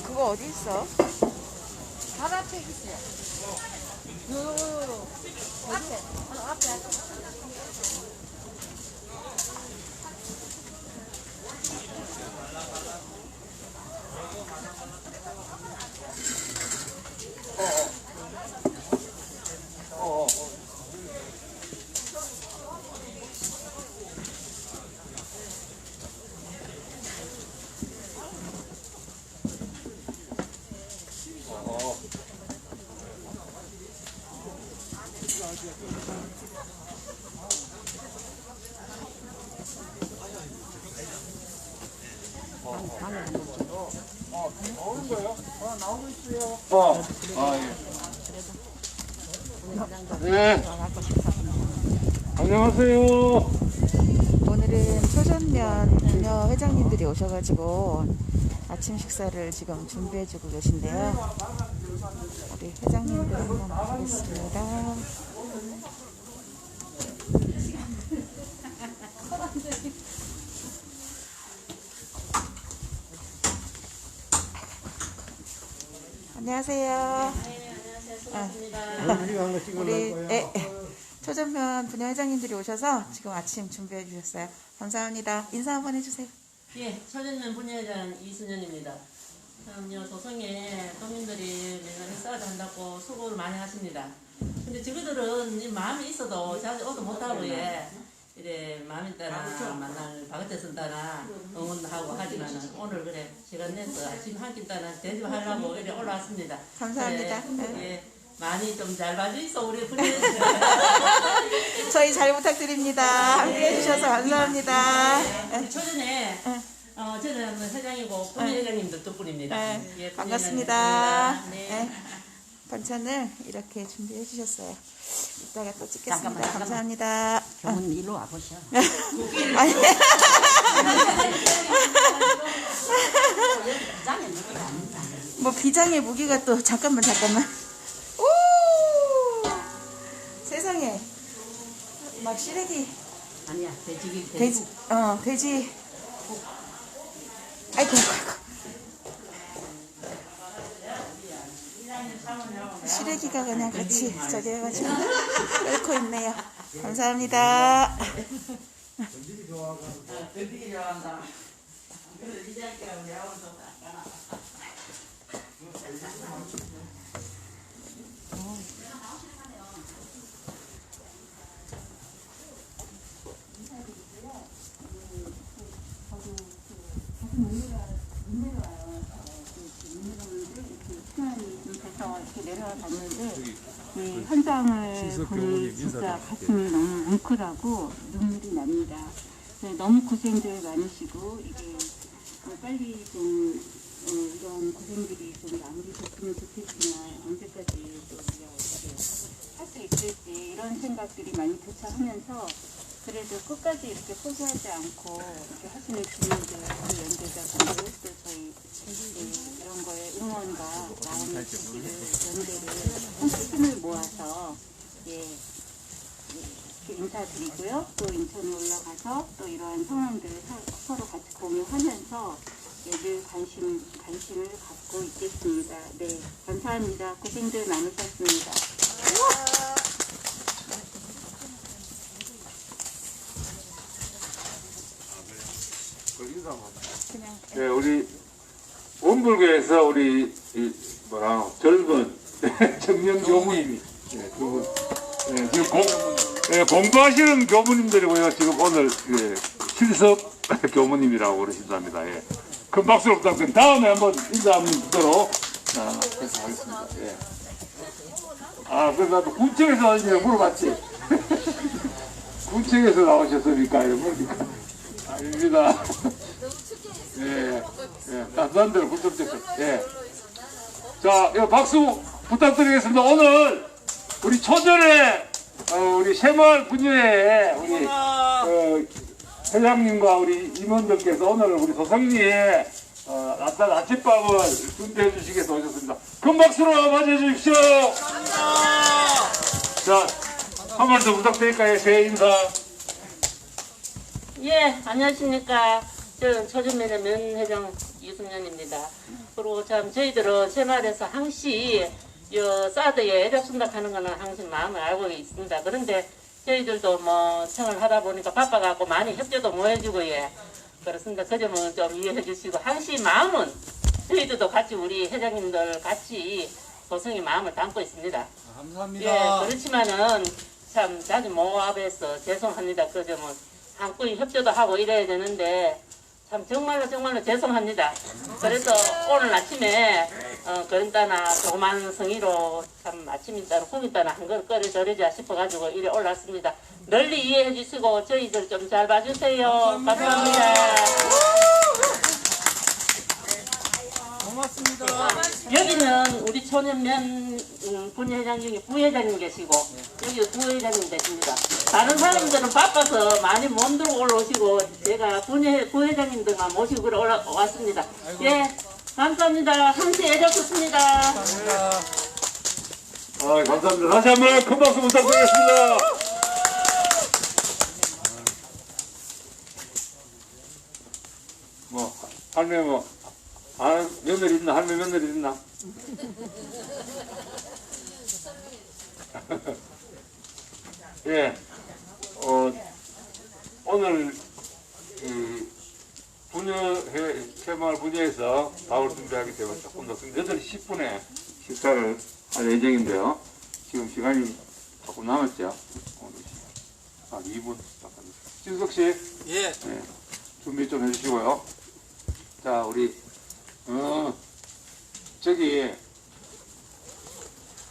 Speaker 4: 그거 어디 있어?
Speaker 9: 바로 앞에 있어요. 요 앞에, 앞에.
Speaker 8: 안녕하세요.
Speaker 4: 오늘은 초전면 부녀 회장님들이 오셔가지고 아침 식사를 지금 준비해주고 계신데요. 우리 회장님들 한번 보겠습니다. 안녕하세요. 우리 초전면 부녀 회장님들이 오셔서 지금 아침 준비해 주셨어요. 감사합니다. 인사 한번 해주세요.
Speaker 10: 예, 초전면 분야장 이순연입니다. 참요 조성에 도민들이 내가 햇살을 한다고 수고를 많이 하십니다. 근데 저희들은 이 마음이 있어도 자주 오도 못하고 이래 마음에 따라 만날 바깥에 선다나 응원하고 하지만 오늘 그래 시간 내서 아침 한 끼 따라 대접하려고 이래 올라왔습니다.
Speaker 4: 감사합니다.
Speaker 10: 예, 많이 좀 잘 봐주이소 우리 분야.
Speaker 4: 저희 잘 부탁드립니다. 함께 해주셔서 감사합니다.
Speaker 10: 초전에 저는 회장이고 분회장님들 덕분입니다. 예,
Speaker 4: 반갑습니다.
Speaker 10: 네.
Speaker 4: 반찬을 이렇게 준비해 주셨어요. 이따가 또 찍겠습니다. 감사합니다.
Speaker 9: 교문 일로 와보셔.
Speaker 4: 아니. 뭐 비장의 무기가 또 잠깐만. 오! 세상에 막 시래기.
Speaker 10: 아니야 돼지.
Speaker 4: 돼지. 아이고. 시래기가 그냥 같이 저기 해가지고 끓고 있네요. 감사합니다.
Speaker 11: 이렇게 내려와 봤는데 이 현장을 보니 진짜 가슴이 너무 뭉클하고 눈물이 납니다. 너무 고생들 많으시고 이게 빨리 좀 이런 고생들이 좀 마무리됐으면 좋겠지만 언제까지 또 우리가 어떻게 할 수 있을지 이런 생각들이 많이 교차하면서 그래도 끝까지 이렇게 포기하지 않고 이렇게 하시는 주민들, 그 연대자분들, 또 저희 이런 거에 응원과 마음의 연대를 함께 힘을 모아서 이렇게 감사드리고요. 또 인천에 올라가서 또 이러한 상황들을 서로 같이 공유하면서 늘 관심을 갖고 있겠습니다. 네, 감사합니다. 고생들 많으셨습니다.
Speaker 12: 네, 우리 원불교에서 우리 젊은 청년 교무님이 두 분 지금 공부하시는 교무님들이고요. 지금 오늘 실습 교무님이라고 그러신답니다. 예. 큰 박수로 부탁드립니다. 다음에 한번 인사 한번 듣도록 하겠습니다. 예. 그래서 나도 군청에서 나오시냐고 물어봤지. 군청에서 나오셨으니까 이러니까 아닙니다. 예, 따뜻한 데로 군청에서. 예. 자, 이거 박수 부탁드리겠습니다. 오늘 우리 초전에 우리 새마을 분야에 우리 회장님과 우리 임원들께서 오늘 우리 소성리에 아침밥을 준비해 주시기 위해서 오셨습니다. 큰 박수로 맞이해 주십시오. 자, 한 번 더 부탁드릴까요? 새해 인사.
Speaker 10: 예, 안녕하십니까. 저는 초전면의 면회장 이순년입니다. 그리고 참 저희들은 새마을에서 항시 사드에 애잡순답하는 거는 항상 마음을 알고 있습니다. 그런데 저희들도 뭐 생활하다 보니까 바빠갖고 많이 협조도 못 해주고 예 그렇습니다. 그 점은 좀 이해해 주시고 항시 마음은 저희들도 같이 우리 회장님들 같이 고성의 마음을 담고 있습니다.
Speaker 1: 감사합니다.
Speaker 10: 예, 그렇지만은 참 자주 모압해서 죄송합니다. 그 점은 한꾸이 협조도 하고 이래야 되는데 참 정말로 죄송합니다. 그래서 오늘 아침에 그런다나 조그만 성의로 참 아침 일단 후미따나 한 그릇 끓여드리자 싶어가지고 이래 올랐습니다. 널리 이해해 주시고 저희들 좀 잘 봐주세요. 감사합니다.
Speaker 1: 고맙습니다.
Speaker 10: 여기는 우리 초년면 분회장 중에 부회장님 계시고 여기 부회장님 되십니다. 다른 사람들은 바빠서 많이 못 들고 올라오시고 제가 부회장님들만 모시고 그래 올라왔습니다. 예, 감사합니다. 항시 애잡습니다.
Speaker 12: 감사합니다. 다시 한번 큰 박수 부탁드리겠습니다. 할매 며느리 있나? 할매 며느리 있나? 예, 오늘 새마을 분야에서 밥을 준비하기 때문에 조금 더 8시 10분에 식사를 할 예정인데요. 지금 시간이 조금 남았죠. 2분. 진석 씨,
Speaker 1: 예.
Speaker 12: 준비 좀 해주시고요. 자, 우리 저기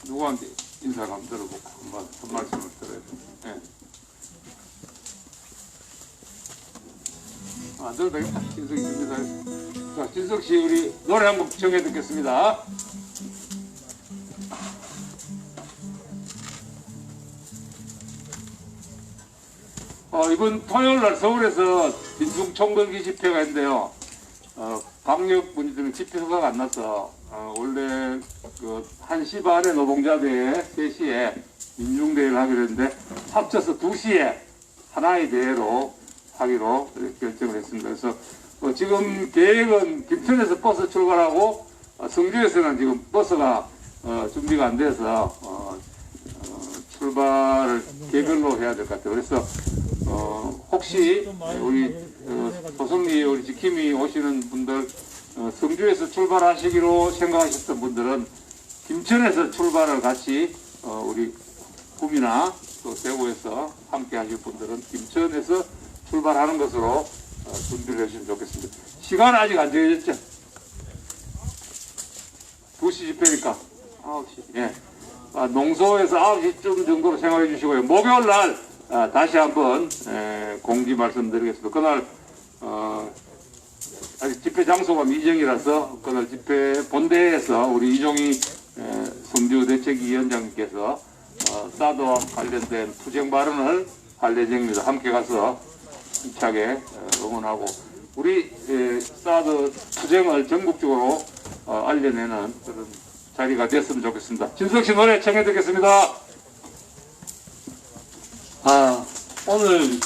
Speaker 12: 누구한테 인사를 한번 들어보고 한 말씀을 들어야 돼. 예. 안 들어도 되겠다. 진석이 준비 다 했어. 자, 진석 씨, 우리 노래 한 곡 정해 듣겠습니다. 이번 토요일 날 서울에서 민중 총궐기 집회가 있는데요. 방역 문제들은 집회 허가가 안 나서 원래 그 1시 반에 노동자대회 3시에 민중대회를 하기로 했는데 합쳐서 2시에 하나의 대회로 하기로 결정을 했습니다. 그래서 지금 계획은 김천에서 버스 출발하고 성주에서는 지금 버스가 준비가 안 돼서 출발을 개별로 해야 될 것 같아요. 그래서 혹시 우리 소성리 우리 지킴이 오시는 분들 성주에서 출발하시기로 생각하셨던 분들은 김천에서 출발을 같이 우리 구미나 또 대구에서 함께 하실 분들은 김천에서 출발하는 것으로 준비를 해주시면 좋겠습니다. 시간 아직 안 정해졌죠? 2시 집회니까 9시. 예. 농소에서 9시쯤 정도로 생각해 주시고요. 목요일 날 다시 한번 공지 말씀드리겠습니다. 그날 아직 집회 장소가 미정이라서 그날 집회 본대에서 우리 이종희 성주대책위원장님께서 사드와 관련된 투쟁 발언을 할 예정입니다. 함께 가서 힘차게 응원하고 우리 사드 투쟁을 전국적으로 알려내는 그런 자리가 됐으면 좋겠습니다. 진석 씨 노래 청해 듣겠습니다.
Speaker 13: 오늘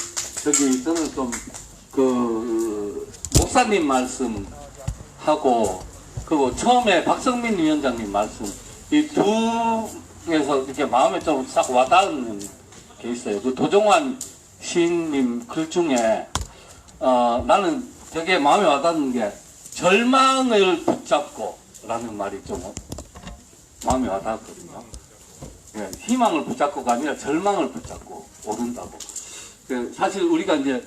Speaker 13: 저는 좀 그 목사님 말씀하고 그리고 처음에 박성민 위원장님 말씀 이 두에서 이렇게 마음에 좀 싹 와닿는 게 있어요. 그 도종환 시인님 글 중에 나는 되게 마음에 와닿는 게 절망을 붙잡고 라는 말이 좀 마음에 와닿았거든요. 예, 희망을 붙잡고가 아니라 절망을 붙잡고 오른다고. 사실 우리가 이제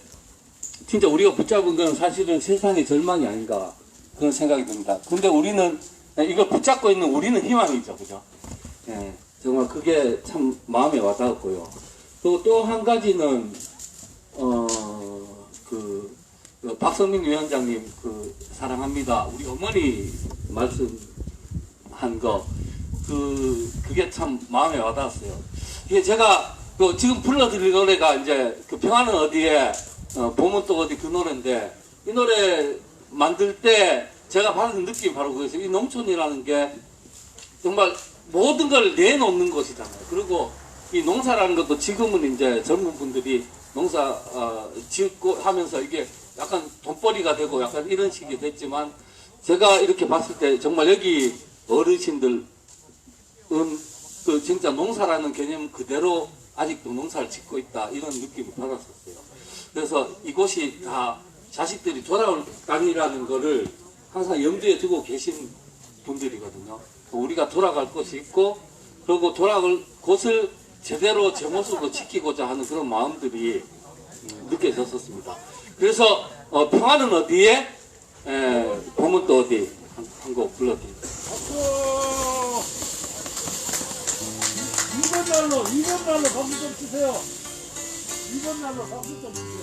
Speaker 13: 진짜 우리가 붙잡은 건 사실은 세상의 절망이 아닌가 그런 생각이 듭니다. 근데 우리는 이걸 붙잡고 있는 우리는 희망이죠, 그죠? 예, 정말 그게 참 마음에 와닿았고요. 그리고 또 한 가지는 그 박성민 위원장님 그 사랑합니다 우리 어머니 말씀한 거 그게 참 마음에 와닿았어요. 이게 제가 지금 불러드릴 노래가 이제 그 평화는 어디에 봄은 또 어디 그 노래인데 이 노래 만들 때 제가 받은 느낌이 바로 그거였어요. 이 농촌이라는 게 정말 모든 걸 내놓는 곳이잖아요. 그리고 이 농사라는 것도 지금은 이제 젊은 분들이 농사 짓고 하면서 이게 약간 돈벌이가 되고 약간 이런 식이 됐지만 제가 이렇게 봤을 때 정말 여기 어르신들은 그 진짜 농사라는 개념 그대로 아직도 농사를 짓고 있다 이런 느낌을 받았었어요. 그래서 이곳이 다 자식들이 돌아올 땅이라는 거를 항상 염두에 두고 계신 분들이거든요. 우리가 돌아갈 곳이 있고 그리고 돌아갈 곳을 제대로 제 모습으로 지키고자 하는 그런 마음들이 느껴졌었습니다. 그래서 평화는 어디에 봄은 또 어디 한 곡 불러드립니다.
Speaker 2: 이번 날로 박수 좀 주세요. 이번 날로 박수 좀 주세요.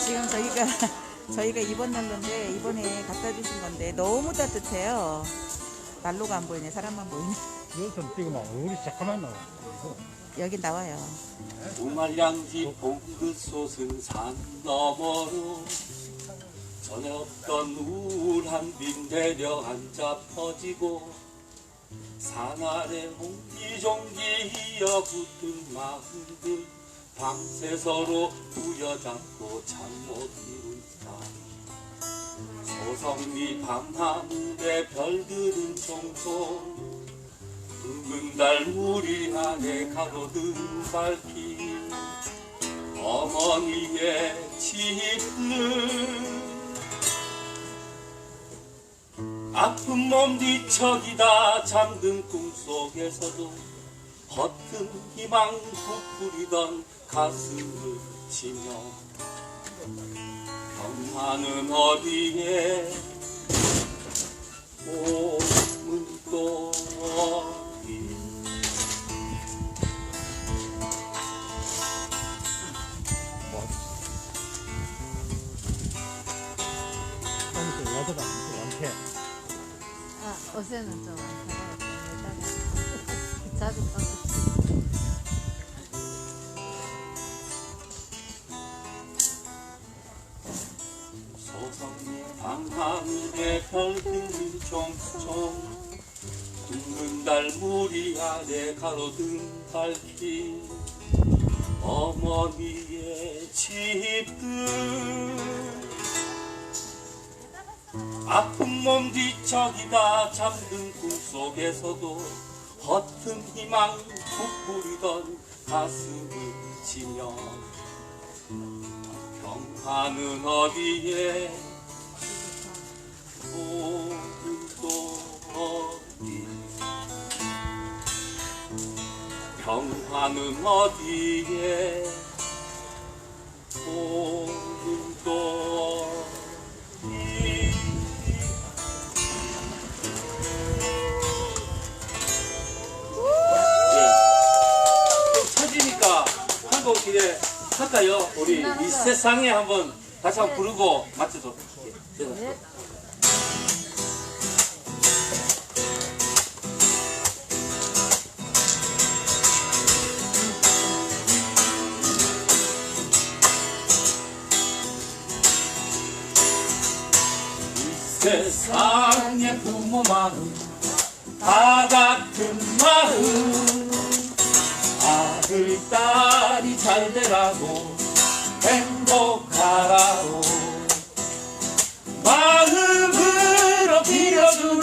Speaker 4: 지금 저희가 이번 난로인데 이번에 갖다 주신 건데 너무 따뜻해요. 난로가 안 보이네. 사람만 보이네.
Speaker 2: 이거 좀 띄고만 우리 잠깐만 나와.
Speaker 4: 여기 나와요.
Speaker 13: 우말량지 봉긋솟은 산 너머로 전에 없던 우울한 빛 내려앉아 퍼지고 산 아래 옹기종기 이어붙은 마음들 밤새 서로 부여잡고 잠 못 이룬 사이 소성리 밤하늘에 별들은 종종 붉은 달 무리 안에 가로등 밝힌 어머니의 집들 아픈 몸 뒤척이다 잠든 꿈속에서도 허튼 희망 부풀이던 가슴을 치며 평화는 어디에 봄은 또 어디
Speaker 9: 어제는 좀 자주
Speaker 13: 소성리 밤하늘에 별들이 총총 붉은 달 무리 아래 가로등 밝힌 어머니의 집들 아픈 몸 뒤척이다 잠든 꿈속에서도 허튼 희망 부풀이던 가슴을 치며 평화는 어디에 봄은 또 어디 평화는 어디에 봄은 또 어디 찾으니까 한곡 기대 할까요? 우리 이 세상에 한번 다시 한번 부르고 맞춰서. 네. 세상에 부모 마음 다 같은 마음
Speaker 3: 우리 딸이 잘 되라고 행복하라고 마음으로 빌어주는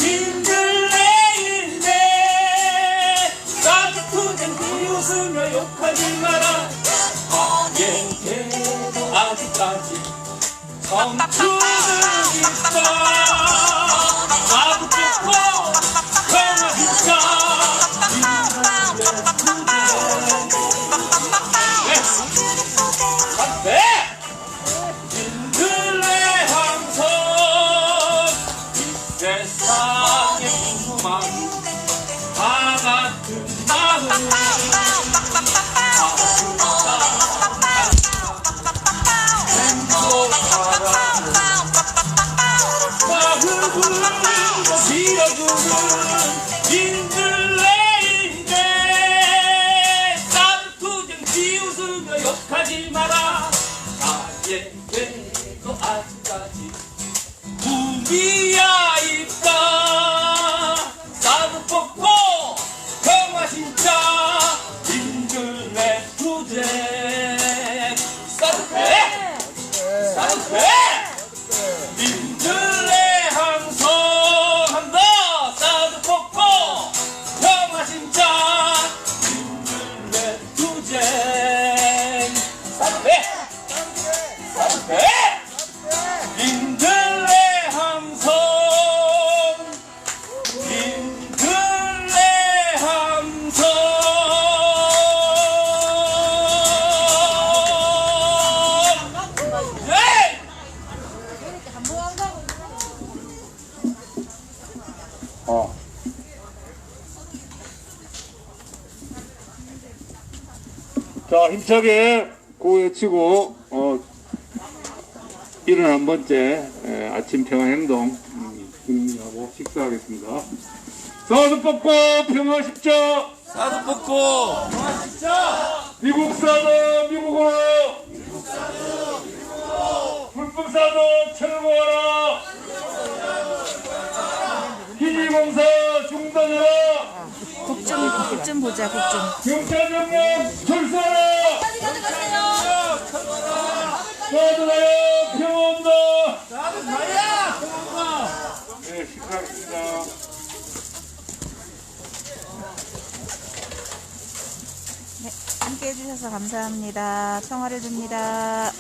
Speaker 3: 민들레인데 따뜻한 비웃으며 욕하지 마라 얘도 아직까지 청춘은 있어 나도 좋고 평화 진짜 민들레 함성 이 세상의 궁금한 다 같은 마음 마음으로 빌어주는 민들레인데 따뜻한 비웃으며 욕하지 마라 나에게도 아직까지 꿈이야 있다 따뜻하고 평화 진짜 민들레 투쟁 따뜻해 따뜻해 민들레 항성한다 따뜻하고 평화 진짜 민들레 투쟁 따뜻해 따뜻해 민들레 항성 민들레 항성 네!
Speaker 12: 자, 힘차게 구호 외치고 일은 한 번째 아침 평화 행동 준비하고 식사하겠습니다. 사드 뽑고 평화 십자.
Speaker 1: 사드 뽑고
Speaker 12: 미국 사드 미국으로. 불법 사드 철거하라. 기지공사 중단하라.
Speaker 4: 곡 좀 보자, 곡 좀.
Speaker 12: 경찰 명령 철수하라. 사드나야 평온다.
Speaker 2: 사드나야 평온다.
Speaker 12: 네, 식사하겠습니다.
Speaker 4: 네, 함께 해주셔서 감사합니다. 청화를 듭니다.